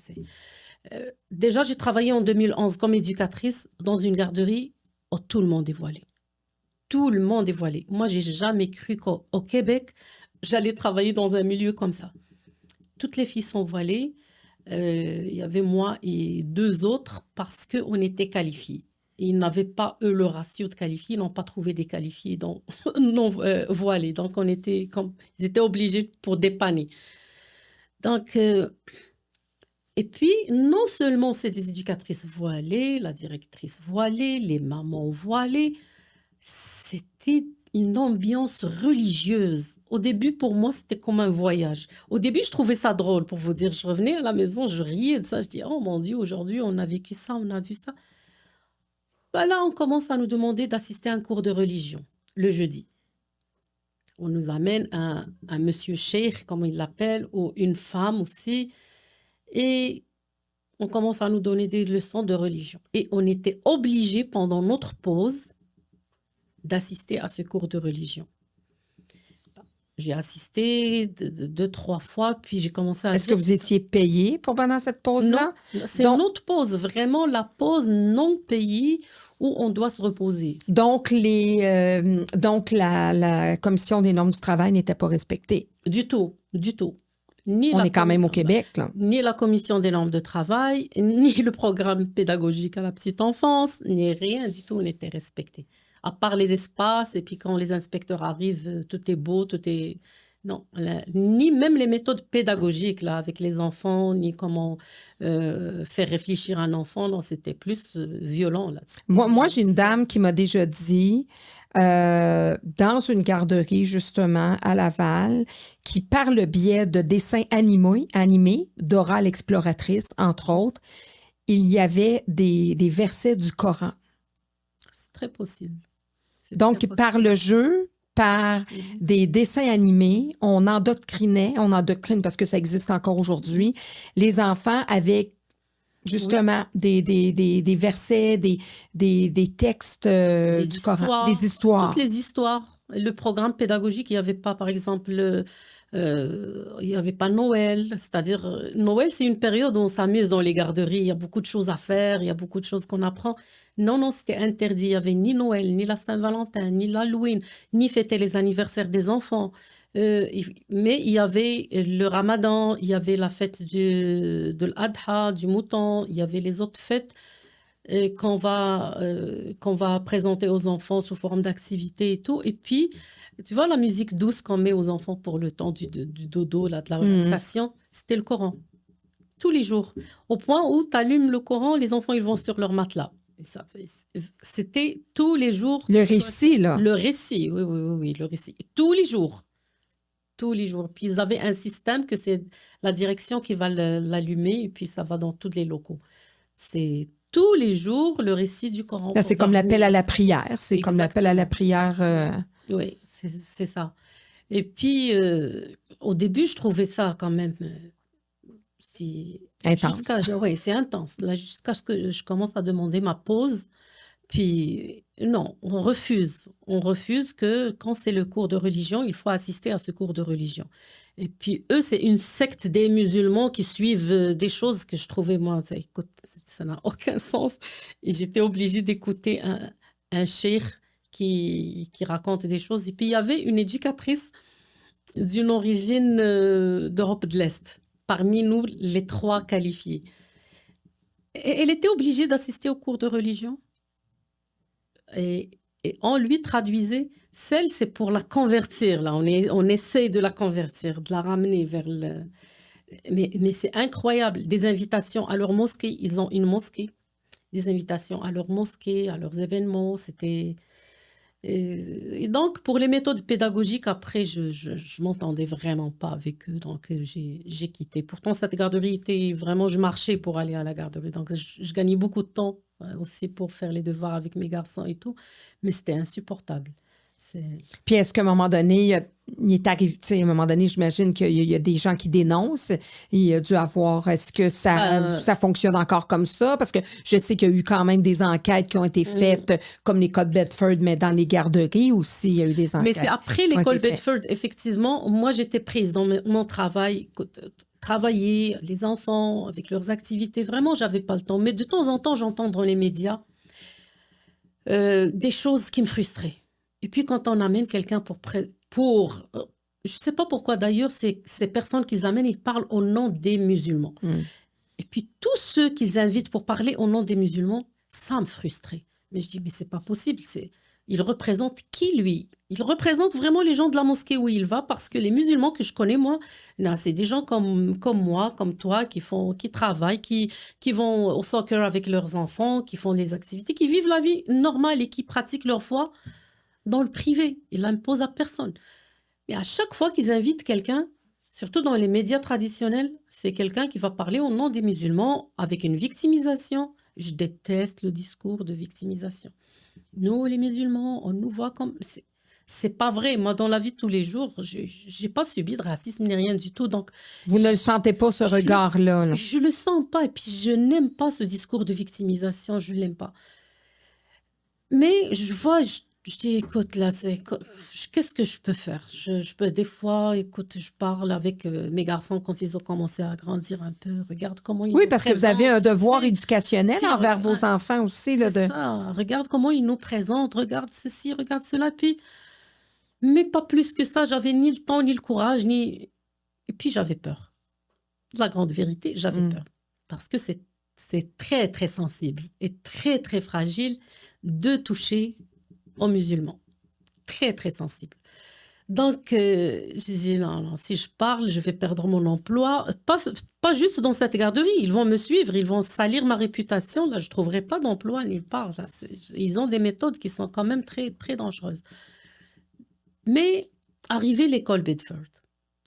Déjà, j'ai travaillé en 2011 comme éducatrice dans une garderie où tout le monde est voilé. Tout le monde est voilé. Moi, j'ai jamais cru qu'au Québec, j'allais travailler dans un milieu comme ça. Toutes les filles sont voilées. Il y avait moi et 2 autres parce qu'on était qualifiés. Et ils n'avaient pas, eux, le ratio de qualifiés. Ils n'ont pas trouvé des qualifiés non voilés. Donc, ils étaient obligés pour dépanner. Donc... Et puis, non seulement c'est des éducatrices voilées, la directrice voilée, les mamans voilées, c'était une ambiance religieuse. Au début, pour moi, c'était comme un voyage. Au début, je trouvais ça drôle, pour vous dire. Je revenais à la maison, je riais de ça. Je dis, oh mon Dieu, aujourd'hui, on a vécu ça, on a vu ça. Là, on commence à nous demander d'assister à un cours de religion, le jeudi. On nous amène un monsieur cheikh, comme il l'appelle, ou une femme aussi. Et on commence à nous donner des leçons de religion. Et on était obligés, pendant notre pause, d'assister à ce cours de religion. J'ai assisté 2-3 fois, puis j'ai commencé à...
Est-ce que vous étiez payé pendant cette pause-là?
Non, c'est notre pause, vraiment la pause non payée où on doit se reposer.
Donc, la Commission des normes du travail n'était pas respectée?
Du tout, du tout.
On est quand même au Québec, là.
Ni la commission des normes de travail, ni le programme pédagogique à la petite enfance, ni rien du tout n'était respecté. À part les espaces, et puis quand les inspecteurs arrivent, tout est beau, tout est... Non, ni même les méthodes pédagogiques là, avec les enfants, ni comment faire réfléchir un enfant, non, c'était plus violent. Là.
Moi, j'ai une dame qui m'a déjà dit, dans une garderie, justement, à Laval, qui, par le biais de dessins animés Dora l'exploratrice, entre autres, il y avait des versets du Coran.
C'est très possible.
Donc, par le jeu, par des dessins animés, on endoctrine parce que ça existe encore aujourd'hui, les enfants avec justement des versets, des textes du Coran, des histoires.
Toutes les histoires. Le programme pédagogique, il n'y avait pas, par exemple, il n'y avait pas Noël. C'est-à-dire, Noël, c'est une période où on s'amuse dans les garderies. Il y a beaucoup de choses à faire, il y a beaucoup de choses qu'on apprend. Non, c'était interdit. Il n'y avait ni Noël, ni la Saint-Valentin, ni l'Halloween, ni fêter les anniversaires des enfants. Mais il y avait le Ramadan, il y avait la fête de l'Adha, du mouton, il y avait les autres fêtes qu'on va présenter aux enfants sous forme d'activité et tout. Et puis, tu vois, la musique douce qu'on met aux enfants pour le temps du dodo, là, de la relaxation, c'était le Coran. Tous les jours. Au point où tu allumes le Coran, les enfants, ils vont sur leur matelas. C'était tous les jours.
Le récit, là.
Le récit, oui, le récit. Tous les jours. Tous les jours. Puis ils avaient un système que c'est la direction qui va l'allumer et puis ça va dans tous les locaux. C'est tous les jours le récit du Coran.
Là, c'est comme l'appel à la prière. C'est comme l'appel à la prière.
Oui, c'est ça. Et puis, au début, je trouvais ça quand même...
intense.
Oui, c'est intense. Là, jusqu'à ce que je commence à demander ma pause. Puis, non, on refuse. On refuse que quand c'est le cours de religion, il faut assister à ce cours de religion. Et puis, eux, c'est une secte des musulmans qui suivent des choses que je trouvais, moi, ça n'a aucun sens. Et j'étais obligée d'écouter un cheikh qui raconte des choses. Et puis, il y avait une éducatrice d'une origine d'Europe de l'Est, parmi nous, les 3 qualifiés. Et elle était obligée d'assister au cours de religion. Et on lui traduisait, c'est pour la convertir, là, on essaie de la convertir, de la ramener vers le... Mais c'est incroyable, des invitations à leur mosquée, ils ont une mosquée, des invitations à leur mosquée, à leurs événements, c'était... Et donc, pour les méthodes pédagogiques, après, je m'entendais vraiment pas avec eux, donc j'ai quitté. Pourtant, cette garderie était vraiment... Je marchais pour aller à la garderie, donc je gagnais beaucoup de temps aussi pour faire les devoirs avec mes garçons et tout, mais c'était insupportable.
Puis est-ce qu'à un moment donné, il est arrivé, à un moment donné, j'imagine qu'il y a des gens qui dénoncent. Il y a dû avoir, est-ce que ça fonctionne encore comme ça? Parce que je sais qu'il y a eu quand même des enquêtes qui ont été faites, comme l'école Bedford, mais dans les garderies aussi, il y a eu des enquêtes.
Mais c'est après l'école Bedford, effectivement, moi j'étais prise dans mon travail, travailler les enfants avec leurs activités. Vraiment, j'avais pas le temps. Mais de temps en temps, j'entends dans les médias des choses qui me frustraient. Et puis, quand on amène quelqu'un je ne sais pas pourquoi d'ailleurs, ces personnes qu'ils amènent, ils parlent au nom des musulmans. Et puis, tous ceux qu'ils invitent pour parler au nom des musulmans, ça me frustrait. Mais je dis, mais c'est pas possible. Il représente qui, lui? Il représente vraiment les gens de la mosquée où il va, parce que les musulmans que je connais, moi, c'est des gens comme moi, comme toi, qui travaillent, qui vont au soccer avec leurs enfants, qui font les activités, qui vivent la vie normale et qui pratiquent leur foi dans le privé. Ils l'imposent à personne. Mais à chaque fois qu'ils invitent quelqu'un, surtout dans les médias traditionnels, c'est quelqu'un qui va parler au nom des musulmans avec une victimisation. Je déteste le discours de victimisation. Nous, les musulmans, on nous voit comme... C'est pas vrai. Moi, dans la vie de tous les jours, j'ai pas subi de racisme ni rien du tout. Donc,
vous ne le sentez pas, ce regard-là?
Je le sens pas. Et puis, je n'aime pas ce discours de victimisation. Je l'aime pas. Mais je vois... Je dis, écoute, là, qu'est-ce que je peux faire? Je peux, des fois, écoute, je parle avec mes garçons quand ils ont commencé à grandir un peu. Regarde comment ils nous présentent.
Oui, parce que vous avez un devoir éducationnel envers vos enfants aussi.
Ça. Regarde comment ils nous présentent. Regarde ceci, regarde cela. Mais pas plus que ça. J'avais ni le temps, ni le courage, Et puis, j'avais peur. la grande vérité, j'avais peur. Parce que c'est très, très sensible et très, très fragile de toucher aux musulmans. Très, très sensible. Donc, j'ai dit, non, si je parle, je vais perdre mon emploi. Pas juste dans cette garderie. Ils vont me suivre, ils vont salir ma réputation. Là, je ne trouverai pas d'emploi nulle part. Là, ils ont des méthodes qui sont quand même très, très dangereuses. Mais, arrivé l'école Bedford.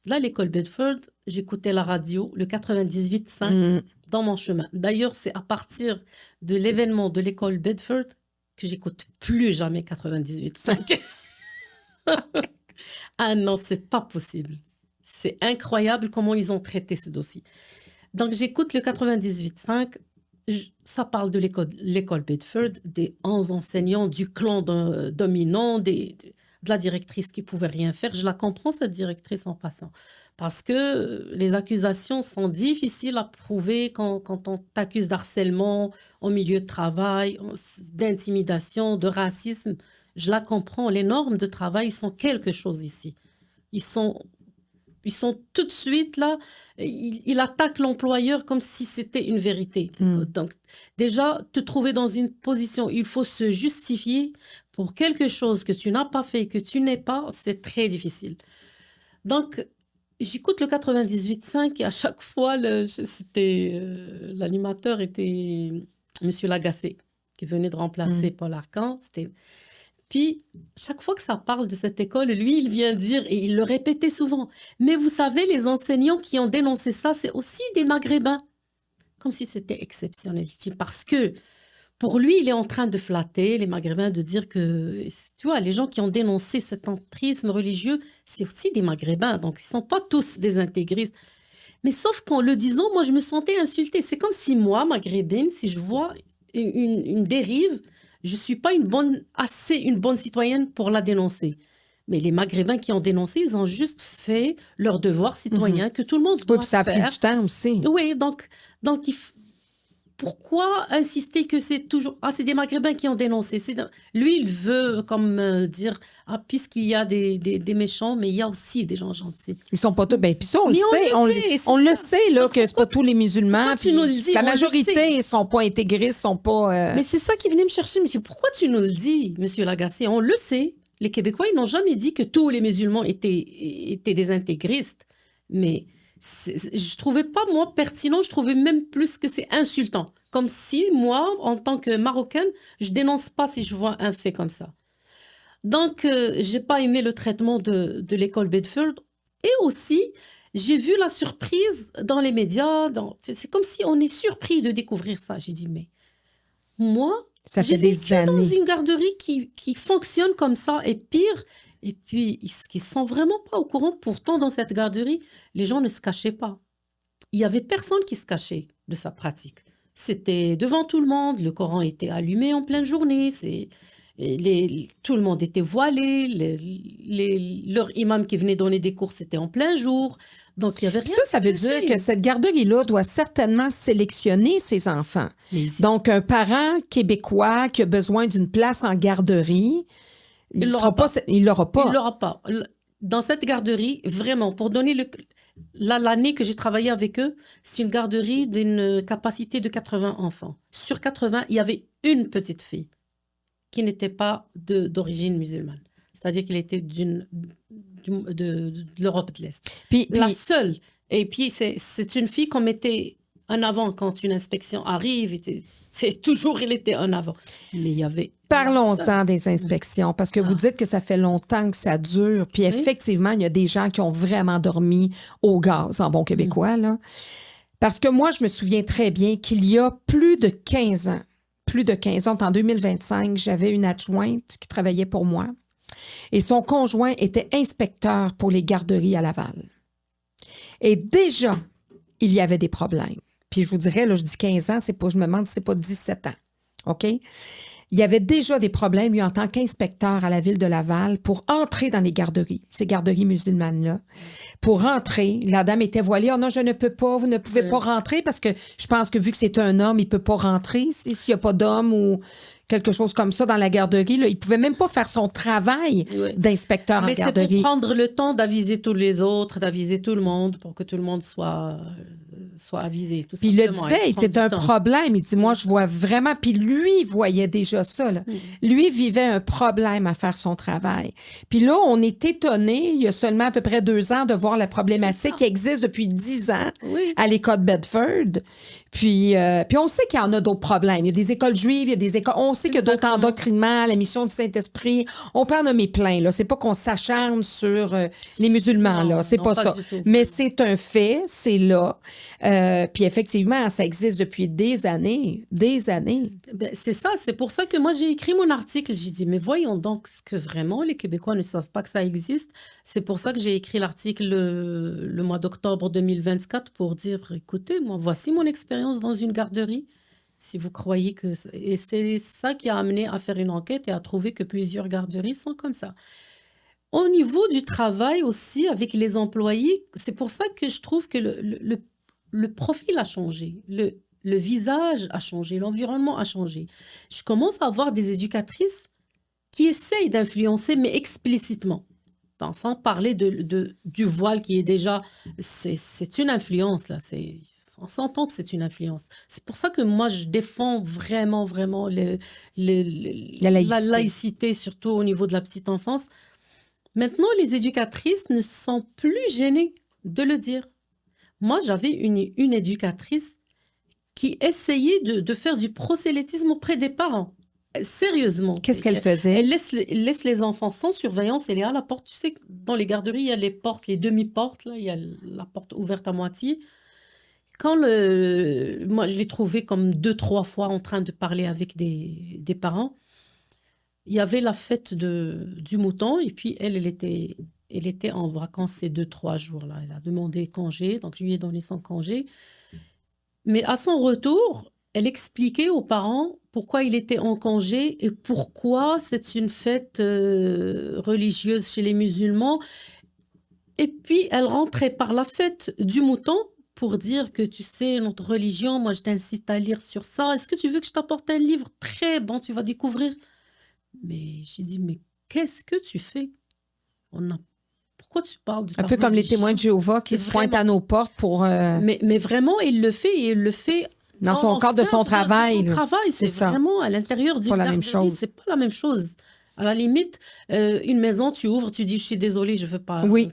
Là, l'école Bedford, j'écoutais la radio, le 98.5, dans mon chemin. D'ailleurs, c'est à partir de l'événement de l'école Bedford que j'écoute plus jamais 98.5. Ah non, c'est pas possible. C'est incroyable comment ils ont traité ce dossier. Donc, j'écoute le 98.5. Ça parle de l'école Bedford, des 11 enseignants, du clan dominant, de la directrice qui pouvait rien faire. Je la comprends, cette directrice, en passant. Parce que les accusations sont difficiles à prouver quand on t'accuse d'harcèlement au milieu de travail, d'intimidation, de racisme. Je la comprends. Les normes de travail sont quelque chose ici. Ils sont tout de suite là, ils attaquent l'employeur comme si c'était une vérité. Donc, déjà, te trouver dans une position où il faut se justifier pour quelque chose que tu n'as pas fait, que tu n'es pas, c'est très difficile. Donc, j'écoute le 98.5 et à chaque fois, l'animateur était M. Lagacé, qui venait de remplacer Paul Arcand. Puis, chaque fois que ça parle de cette école, lui, il vient dire, et il le répétait souvent, mais vous savez, les enseignants qui ont dénoncé ça, c'est aussi des Maghrébins. Comme si c'était exceptionnel. Parce que, pour lui, il est en train de flatter les Maghrébins, de dire que, tu vois, les gens qui ont dénoncé cet entrisme religieux, c'est aussi des Maghrébins. Donc, ils ne sont pas tous des intégristes. Mais sauf qu'en le disant, moi, je me sentais insultée. C'est comme si moi, Maghrébine, si je vois une dérive, je ne suis pas une bonne citoyenne pour la dénoncer. Mais les Maghrébins qui ont dénoncé, ils ont juste fait leur devoir citoyen que tout le monde doit faire.
Ça a pris du temps aussi.
Oui, donc pourquoi insister que c'est toujours... Ah, c'est des Maghrébins qui ont dénoncé. Lui, il veut comme dire, puisqu'il y a des méchants, mais il y a aussi des gens gentils.
Ils sont pas tous... Puis ça, on le sait. On le sait, là, que c'est pas tous les musulmans.
Tu nous le dis,
la majorité ne sont pas intégristes, sont pas...
Mais c'est ça qui venait me chercher. Mais pourquoi tu nous le dis, M. Lagacé? On le sait. Les Québécois, ils n'ont jamais dit que tous les musulmans étaient des intégristes. Mais... je trouvais pas, moi, pertinent, je trouvais même plus que c'est insultant. Comme si, moi, en tant que Marocaine, je dénonce pas si je vois un fait comme ça. Donc, j'ai pas aimé le traitement de l'école Bedford. Et aussi, j'ai vu la surprise dans les médias. C'est comme si on est surpris de découvrir ça. J'ai dit, mais moi, j'ai vécu dans une garderie qui fonctionne comme ça. Et pire... Et puis, ils ne sont vraiment pas au courant. Pourtant, dans cette garderie, les gens ne se cachaient pas. Il n'y avait personne qui se cachait de sa pratique. C'était devant tout le monde. Le Coran était allumé en pleine journée. Tout le monde était voilé. Leur imam qui venait donner des cours, c'était en plein jour. Donc, il n'y avait rien.
Ça veut dire que cette garderie-là doit certainement sélectionner ses enfants. Donc, un parent québécois qui a besoin d'une place en garderie... Il ne l'aura pas.
Il l'aura pas. Dans cette garderie, vraiment, pour donner l'année que j'ai travaillé avec eux, c'est une garderie d'une capacité de 80 enfants. Sur 80, il y avait une petite fille qui n'était pas d'origine musulmane. C'est-à-dire qu'elle était de l'Europe de l'Est. La seule. Et puis, c'est une fille qu'on mettait en avant quand une inspection arrive. Elle était en avant. Mais il y avait...
Parlons-en des inspections, parce que vous dites que ça fait longtemps que ça dure. Puis effectivement, il y a des gens qui ont vraiment dormi au gaz, en bon québécois, là. Parce que moi, je me souviens très bien qu'il y a plus de 15 ans, en 2025, j'avais une adjointe qui travaillait pour moi et son conjoint était inspecteur pour les garderies à Laval. Et déjà, il y avait des problèmes. Puis je vous dirais, là, je dis 15 ans, je me demande si c'est pas 17 ans. OK? Il y avait déjà des problèmes, lui, en tant qu'inspecteur à la ville de Laval, pour entrer dans les garderies, ces garderies musulmanes-là. Pour rentrer, la dame était voilée. « Oh non, je ne peux pas, vous ne pouvez pas rentrer parce que je pense que vu que c'est un homme, il ne peut pas rentrer. S'il n'y a pas d'homme ou quelque chose comme ça dans la garderie, là, il ne pouvait même pas faire son travail d'inspecteur en garderie. »
Mais c'est pour prendre le temps d'aviser tous les autres, d'aviser tout le monde, pour que tout le monde soit soit avisé. Tout
puis il le
simplement.
disait, c'est un problème. Il dit, moi, je vois vraiment... Puis lui, il voyait déjà ça. Là. Lui vivait un problème à faire son travail. Puis là, on est étonné, il y a seulement à peu près 2 ans, de voir la problématique qui existe depuis 10 ans à l'école Bedford. Puis on sait qu'il y en a d'autres problèmes. Il y a des écoles juives, il y a des écoles... On sait qu'il y a d'autres endoctrinements, la mission du Saint-Esprit. On peut en nommer plein. Là. C'est pas qu'on s'acharne sur les musulmans. Là. C'est pas ça. Mais c'est un fait, c'est là. Puis effectivement, ça existe depuis des années. Des années.
C'est ça. C'est pour ça que moi, j'ai écrit mon article. J'ai dit, mais voyons donc que vraiment les Québécois ne savent pas que ça existe. C'est pour ça que j'ai écrit l'article le mois d'octobre 2024 pour dire, écoutez, moi, voici mon expérience dans une garderie, si vous croyez que... Et c'est ça qui a amené à faire une enquête et à trouver que plusieurs garderies sont comme ça. Au niveau du travail aussi, avec les employés, c'est pour ça que je trouve que le profil a changé, le visage a changé, l'environnement a changé. Je commence à voir des éducatrices qui essayent d'influencer, mais explicitement. Sans parler du voile qui est déjà... C'est une influence, là, on s'entend que c'est une influence. C'est pour ça que moi, je défends vraiment, vraiment la laïcité, surtout au niveau de la petite enfance. Maintenant, les éducatrices ne sont plus gênées de le dire. Moi, j'avais une éducatrice qui essayait de faire du prosélytisme auprès des parents. Sérieusement.
Qu'est-ce qu'elle faisait?
Elle laisse les enfants sans surveillance. Elle est à la porte. Tu sais, dans les garderies, il y a les portes, les demi-portes. Là, il y a la porte ouverte à moitié. Moi, je l'ai trouvée comme 2-3 fois en train de parler avec des parents. Il y avait la fête du mouton et puis elle était en vacances ces 2-3 jours-là. Elle a demandé congé, donc je lui ai donné son congé. Mais à son retour, elle expliquait aux parents pourquoi il était en congé et pourquoi c'est une fête religieuse chez les musulmans. Et puis, elle rentrait par la fête du mouton pour dire que, tu sais, notre religion, moi, je t'incite à lire sur ça. Est-ce que tu veux que je t'apporte un livre très bon, tu vas découvrir? Mais j'ai dit, mais qu'est-ce que tu fais? Pourquoi tu parles de ta religion?
Un peu comme les témoins de Jéhovah qui se pointent à nos portes pour...
Mais vraiment, il le fait et il le fait...
Dans son cadre de son travail.
C'est vraiment à l'intérieur du garderie. C'est pas la même chose. À la limite, une maison, tu ouvres, tu dis, je suis désolée, je veux pas.
Oui,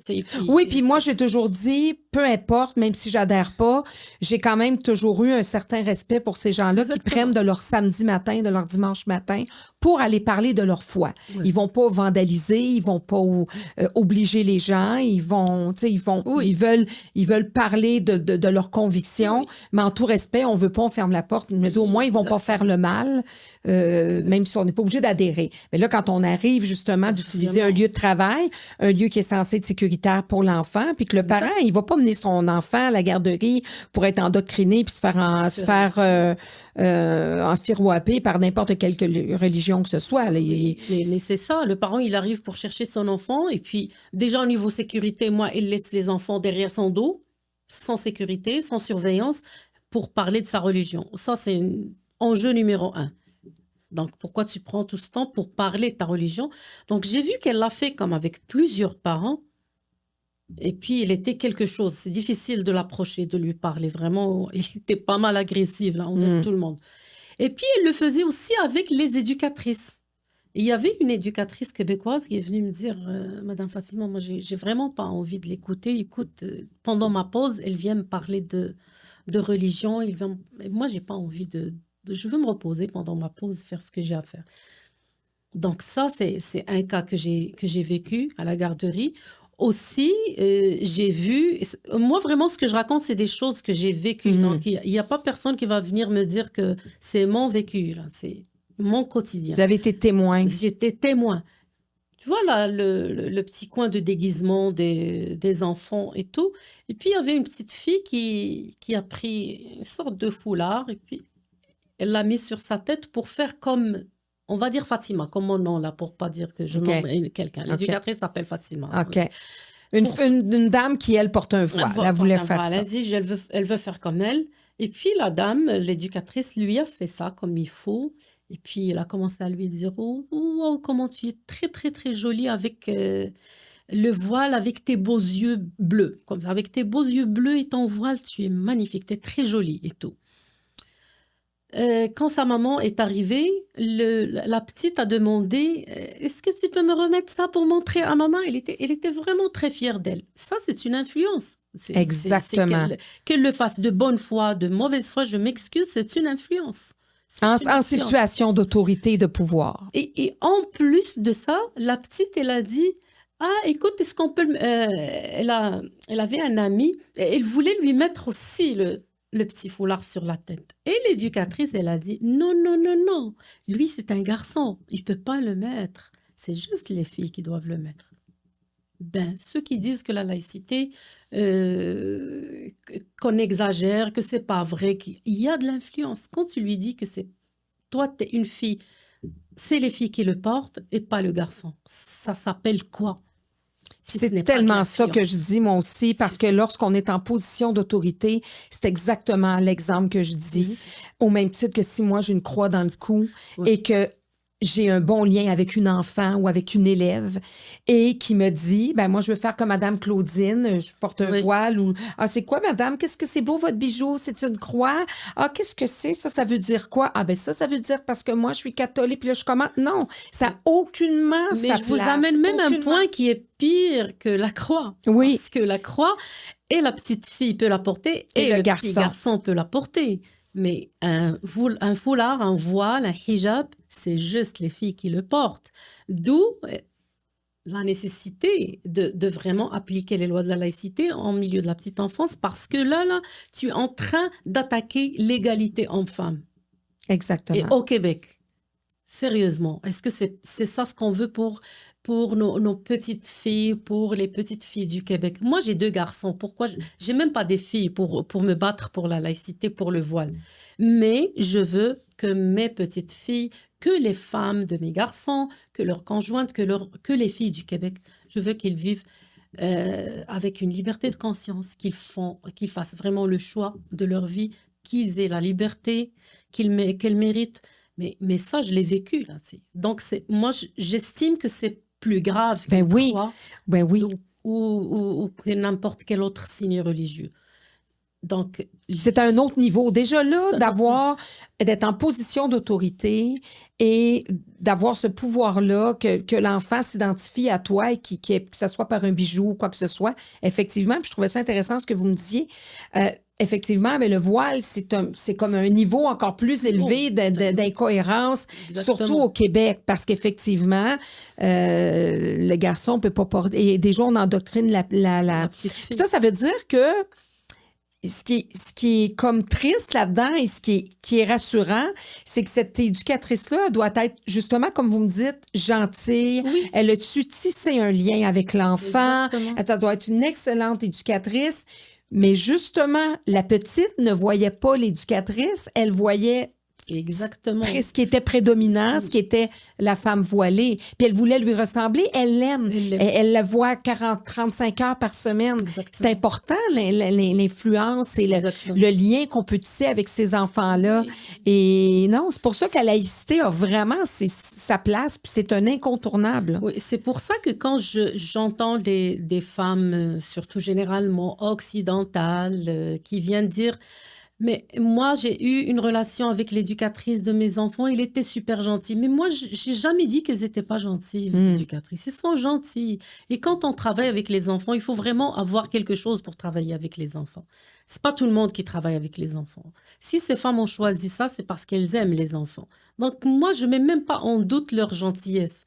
puis moi, j'ai toujours dit, peu importe, même si j'adhère pas, j'ai quand même toujours eu un certain respect pour ces gens-là qui prennent de leur samedi matin, de leur dimanche matin pour aller parler de leur foi. Oui. Ils vont pas vandaliser, ils vont pas obliger les gens, ils veulent parler de leurs convictions, mais en tout respect, on veut pas, on ferme la porte. Je me dis, au moins, ils vont pas faire le mal, même si on n'est pas obligé d'adhérer. Mais là, quand on arrive justement d'utiliser un lieu de travail, un lieu qui est censé être sécuritaire pour l'enfant, puis que le parent, il va pas mener son enfant à la garderie pour être endoctriné puis se faire enfirouapper par n'importe quelle religion que ce soit. Là.
Mais c'est ça, le parent, il arrive pour chercher son enfant et puis déjà au niveau sécurité, moi, il laisse les enfants derrière son dos, sans sécurité, sans surveillance, pour parler de sa religion. Ça, c'est enjeu numéro 1. Donc, pourquoi tu prends tout ce temps pour parler de ta religion? Donc, j'ai vu qu'elle l'a fait comme avec plusieurs parents. Et puis, il était quelque chose. C'est difficile de l'approcher, de lui parler. Vraiment, il était pas mal agressif là, envers tout le monde. Et puis, elle le faisait aussi avec les éducatrices. Et il y avait une éducatrice québécoise qui est venue me dire, Madame Fatima, moi, j'ai vraiment pas envie de l'écouter. Écoute, pendant ma pause, elle vient me parler de religion. Moi, j'ai pas envie je veux me reposer pendant ma pause, faire ce que j'ai à faire. Donc ça, c'est un cas que j'ai vécu à la garderie. Aussi, j'ai vu... Moi, vraiment, ce que je raconte, c'est des choses que j'ai vécues. Donc, il n'y a pas personne qui va venir me dire que c'est mon vécu. Là. C'est mon quotidien.
Vous avez été témoin.
J'étais témoin. Tu vois, là, le petit coin de déguisement des enfants et tout. Et puis, il y avait une petite fille qui a pris une sorte de foulard et puis elle l'a mis sur sa tête pour faire comme, on va dire Fatima, comme mon nom là, pour pas dire que je nomme quelqu'un. L'éducatrice s'appelle Fatima.
OK. Une dame qui, elle, porte un voile. Elle voulait faire ça.
Elle a dit, elle veut faire comme elle. Et puis, la dame, l'éducatrice, lui a fait ça comme il faut. Et puis, elle a commencé à lui dire, oh, comment tu es très, très, très jolie avec le voile avec tes beaux yeux bleus. Comme ça, avec tes beaux yeux bleus et ton voile, tu es magnifique, tu es très jolie et tout. Quand sa maman est arrivée, la petite a demandé est-ce que tu peux me remettre ça pour montrer à maman? Elle était vraiment très fière d'elle. Ça, c'est une influence.
Exactement.
Qu'elle le fasse de bonne foi, de mauvaise foi, je m'excuse, c'est une influence.
En situation d'autorité et de pouvoir.
Et en plus de ça, la petite, elle a dit écoute, est-ce qu'on peut... elle avait un ami, elle voulait lui mettre aussi le petit foulard sur la tête. Et l'éducatrice, elle a dit, non, non, non, non. Lui, c'est un garçon. Il ne peut pas le mettre. C'est juste les filles qui doivent le mettre. Ceux qui disent que la laïcité, qu'on exagère, que c'est pas vrai, qu'il y a de l'influence. Quand tu lui dis que toi, tu es une fille, c'est les filles qui le portent et pas le garçon. Ça s'appelle quoi?
C'est tellement ça que je dis, moi aussi, parce que lorsqu'on est en position d'autorité, c'est exactement l'exemple que je dis. Au même titre que si moi, j'ai une croix dans le cou et que j'ai un bon lien avec une enfant ou avec une élève et qui me dit, moi, je veux faire comme Madame Claudine, je porte un voile ou, c'est quoi, madame? Qu'est-ce que c'est beau, votre bijou? C'est une croix? Qu'est-ce que c'est? Ça veut dire quoi? Ça veut dire parce que moi, je suis catholique, puis là, je commence. Non, ça n'a aucunement sa place.
Mais je vous amène même un point qui est pire que la croix.
Oui.
Parce que la croix, et la petite fille peut la porter, et le petit garçon peut la porter. Mais un foulard, un voile, un hijab, c'est juste les filles qui le portent. D'où la nécessité de vraiment appliquer les lois de la laïcité en milieu de la petite enfance, parce que là, tu es en train d'attaquer l'égalité homme-femme.
Exactement.
Et au Québec, sérieusement, est-ce que c'est ça ce qu'on veut pour nos petites filles, pour les petites filles du Québec? Moi, j'ai 2 garçons. Pourquoi? J'ai même pas des filles pour me battre pour la laïcité, pour le voile. Mais je veux que mes petites filles, que les femmes de mes garçons, que leurs conjointes, que les filles du Québec, je veux qu'ils vivent avec une liberté de conscience, qu'ils fassent vraiment le choix de leur vie, qu'ils aient la liberté qu'elles méritent. Mais ça, je l'ai vécu là. Donc, moi, j'estime que c'est plus grave qu'une croix ou que n'importe quel autre signe religieux. Donc,
c'est à un autre niveau. Déjà là, d'être en position d'autorité et d'avoir ce pouvoir-là, que l'enfant s'identifie à toi et que ce soit par un bijou ou quoi que ce soit. Effectivement, puis je trouvais ça intéressant ce que vous me disiez. Effectivement, mais le voile, c'est comme un niveau encore plus élevé d'incohérence, surtout au Québec, parce qu'effectivement, le garçon ne peut pas porter... Et déjà, on endoctrine la petite fille. Ça veut dire que ce qui est comme triste là-dedans et ce qui est rassurant, c'est que cette éducatrice-là doit être, justement, comme vous me dites, gentille. Oui. Elle a su tisser un lien avec l'enfant. Elle doit être une excellente éducatrice. Mais justement, la petite ne voyait pas l'éducatrice, elle voyait ce qui était prédominant, ce qui était la femme voilée. Puis elle voulait lui ressembler, elle l'aime. Elle la voit 35 heures par semaine. Exactement. C'est important, l'influence et le lien qu'on peut tisser avec ces enfants-là. Oui. Et non, c'est pour ça que la laïcité a vraiment sa place, puis c'est un incontournable.
Oui, c'est pour ça que quand j'entends des femmes, surtout généralement occidentales, qui viennent dire... Mais moi, j'ai eu une relation avec l'éducatrice de mes enfants. Il était super gentil. Mais moi, j'ai jamais dit qu'elles n'étaient pas gentilles, les éducatrices. Elles sont gentilles. Et quand on travaille avec les enfants, il faut vraiment avoir quelque chose pour travailler avec les enfants. C'est pas tout le monde qui travaille avec les enfants. Si ces femmes ont choisi ça, c'est parce qu'elles aiment les enfants. Donc, moi, je mets même pas en doute leur gentillesse.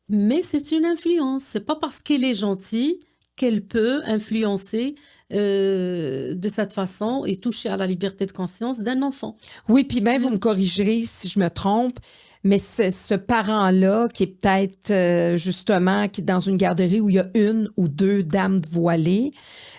Mais c'est une influence. C'est pas parce qu'elle est gentille qu'elle peut influencer de cette façon et toucher à la liberté de conscience d'un enfant.
Oui, puis même, vous me corrigerez si je me trompe, mais ce parent-là qui est peut-être justement qui est dans une garderie où il y a 1 ou 2 dames voilées,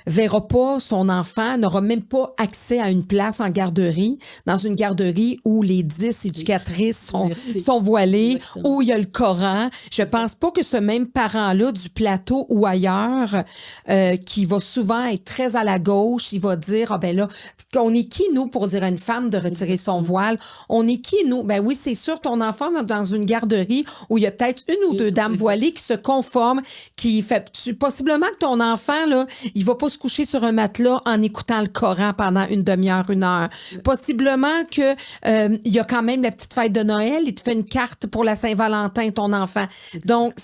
verra pas son enfant, n'aura même pas accès à une place en garderie, dans une garderie où les 10 éducatrices sont voilées, exactement, où il y a le Coran. Je pense pas que ce même parent-là du plateau ou ailleurs, qui va souvent être très à la gauche, il va dire, on est qui, nous, pour dire à une femme de retirer son voile? On est qui, nous? Oui, c'est sûr, ton enfant dans une garderie où il y a peut-être une ou deux dames voilées qui se conforment, qui fait possiblement que ton enfant, là, il va pas se coucher sur un matelas en écoutant le Coran pendant une demi-heure, une heure. Possiblement que il y a quand même la petite fête de Noël, il te fait une carte pour la Saint-Valentin, ton enfant. Donc,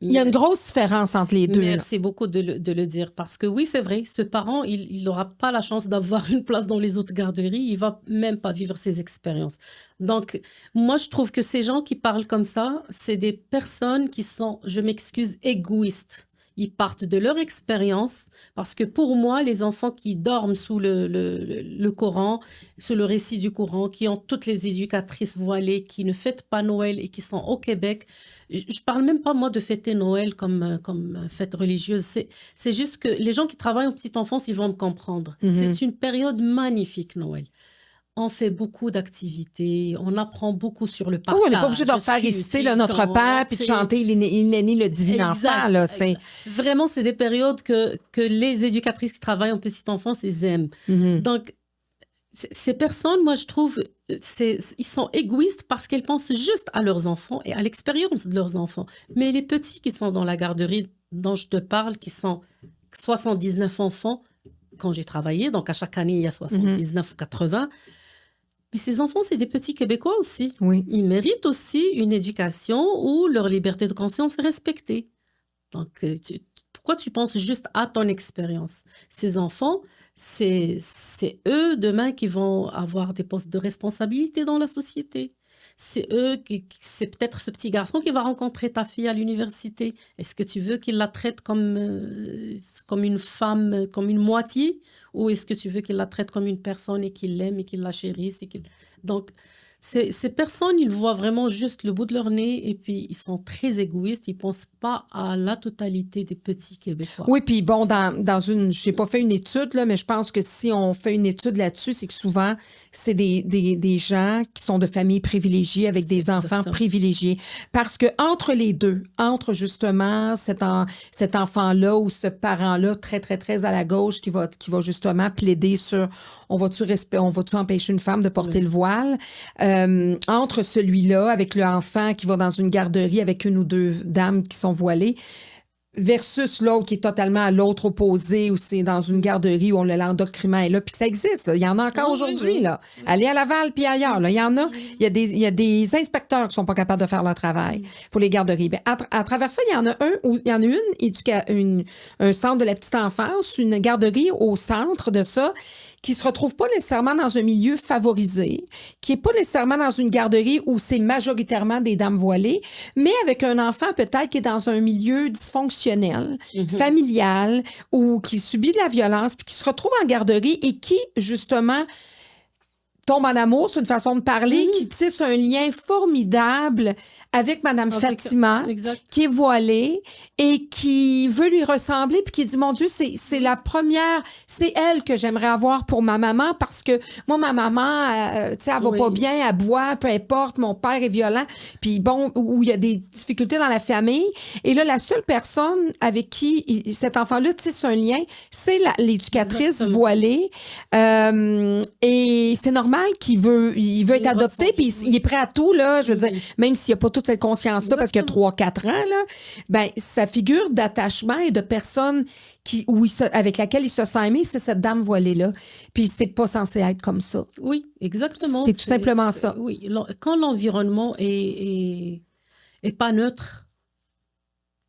il y a une grosse différence entre les deux.
Merci beaucoup de le dire parce que oui, c'est vrai, ce parent, il n'aura pas la chance d'avoir une place dans les autres garderies, il va même pas vivre ces expériences. Donc, moi, je trouve que ces gens qui parlent comme ça, c'est des personnes qui sont, je m'excuse, égoïstes. Ils partent de leur expérience parce que pour moi, les enfants qui dorment sous le Coran, sous le récit du Coran, qui ont toutes les éducatrices voilées, qui ne fêtent pas Noël et qui sont au Québec, je parle même pas moi de fêter Noël comme fête religieuse. C'est juste que les gens qui travaillent en petite enfance, ils vont me comprendre. C'est une période magnifique, Noël. On fait beaucoup d'activités, on apprend beaucoup sur le partage.
On n'est pas obligé de faire réciter Notre Père puis de chanter Il est né le divin enfant. Là,
vraiment, c'est des périodes que les éducatrices qui travaillent en petite enfance, ils aiment. Donc, ces personnes, moi, je trouve, ils sont égoïstes parce qu'elles pensent juste à leurs enfants et à l'expérience de leurs enfants. Mais les petits qui sont dans la garderie dont je te parle, qui sont 79 enfants, quand j'ai travaillé, donc à chaque année, il y a 79 ou 80. Mais ces enfants, c'est des petits Québécois aussi.
Oui.
Ils méritent aussi une éducation où leur liberté de conscience est respectée. Donc, pourquoi tu penses juste à ton expérience? Ces enfants, c'est eux demain qui vont avoir des postes de responsabilité dans la société. C'est c'est peut-être ce petit garçon qui va rencontrer ta fille à l'université. Est-ce que tu veux qu'il la traite comme une femme, comme une moitié, ou est-ce que tu veux qu'il la traite comme une personne et qu'il l'aime et qu'il la chérisse Donc, ces personnes, ils voient vraiment juste le bout de leur nez et puis ils sont très égoïstes. Ils ne pensent pas à la totalité des petits Québécois.
Oui, puis bon, je n'ai pas fait une étude, là, mais je pense que si on fait une étude là-dessus, c'est que souvent, c'est des gens qui sont de familles privilégiées avec des enfants privilégiés. Parce que entre les deux, entre justement cet enfant-là ou ce parent-là très, très, très à la gauche qui va justement plaider sur on va-tu empêcher une femme de porter le voile? Entre celui-là, avec l'enfant qui va dans une garderie avec une ou deux dames qui sont voilées, versus l'autre qui est totalement à l'autre opposé, où c'est dans une garderie où l'endoctrinement est là, puis que ça existe. Là. Il y en a encore aujourd'hui. Oui. Là. Allez à Laval puis ailleurs. Là. Il y en a. Il y a des inspecteurs qui sont pas capables de faire leur travail pour les garderies. Ben, à travers ça, il y en a un centre de la petite enfance, une garderie au centre de ça, qui se retrouve pas nécessairement dans un milieu favorisé, qui est pas nécessairement dans une garderie où c'est majoritairement des dames voilées, mais avec un enfant peut-être qui est dans un milieu dysfonctionnel, familial, ou qui subit de la violence, puis qui se retrouve en garderie et qui, justement, tombe en amour, c'est une façon de parler, qui tisse un lien formidable avec Madame Fatima, qui est voilée et qui veut lui ressembler, puis qui dit, mon Dieu, c'est la première, c'est elle que j'aimerais avoir pour ma maman, parce que moi, ma maman, tu sais, elle va pas bien, elle boit, peu importe, mon père est violent, puis bon, où il y a des difficultés dans la famille. Et là, la seule personne avec qui cet enfant-là tisse un lien, c'est l'éducatrice voilée. Et c'est normal qu'il veut être adopté, puis il est prêt à tout, là, je veux dire, même s'il n'y a pas toute cette conscience-là, parce qu'il y a 3-4 ans, là, ben, sa figure d'attachement et de personne avec laquelle il se sent aimé, c'est cette dame voilée-là. Puis c'est pas censé être comme ça.
Oui, exactement.
C'est tout simplement ça.
Oui, quand l'environnement est pas neutre,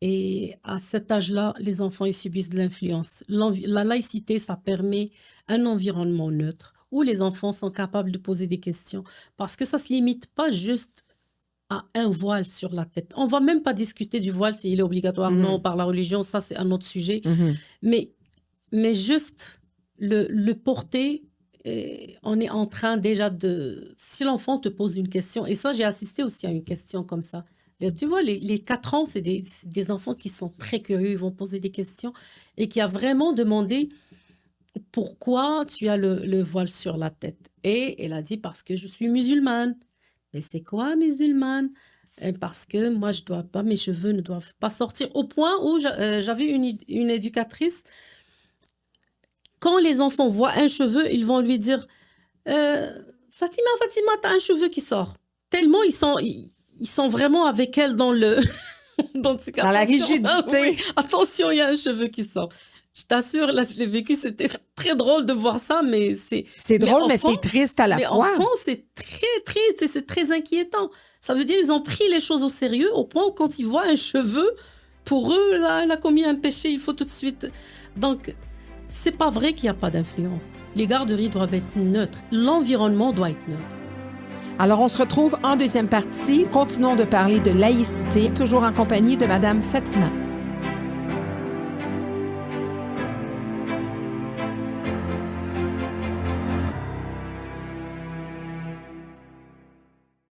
et à cet âge-là, les enfants ils subissent de l'influence. La laïcité, ça permet un environnement neutre où les enfants sont capables de poser des questions, parce que ça ne se limite pas juste à un voile sur la tête. On ne va même pas discuter du voile s'il est obligatoire, non, par la religion, ça c'est un autre sujet. Mais juste le porter, on est en train déjà de... Si l'enfant te pose une question, et ça j'ai assisté aussi à une question comme ça, tu vois, les 4 ans, c'est des enfants qui sont très curieux, ils vont poser des questions, et qui a vraiment demandé pourquoi tu as le voile sur la tête. Et elle a dit, parce que je suis musulmane. Mais c'est quoi musulmane? Parce que moi, mes cheveux ne doivent pas sortir. Au point où j'avais une éducatrice, quand les enfants voient un cheveu, ils vont lui dire Fatima, t'as un cheveu qui sort. tellement ils sont vraiment avec elle dans le...
dans la rigidité.
Oui, attention, il y a un cheveu qui sort. Je t'assure, là, je l'ai vécu, c'était très drôle de voir ça, mais c'est...
C'est drôle, mais c'est triste à la fois.
Mais enfant, c'est très triste et c'est très inquiétant. Ça veut dire qu'ils ont pris les choses au sérieux, au point où quand ils voient un cheveu, pour eux, là, elle a commis un péché, il faut tout de suite... Donc, c'est pas vrai qu'il n'y a pas d'influence. Les garderies doivent être neutres. L'environnement doit être neutre.
Alors, on se retrouve en deuxième partie. Continuons de parler de laïcité, toujours en compagnie de Madame Fatima.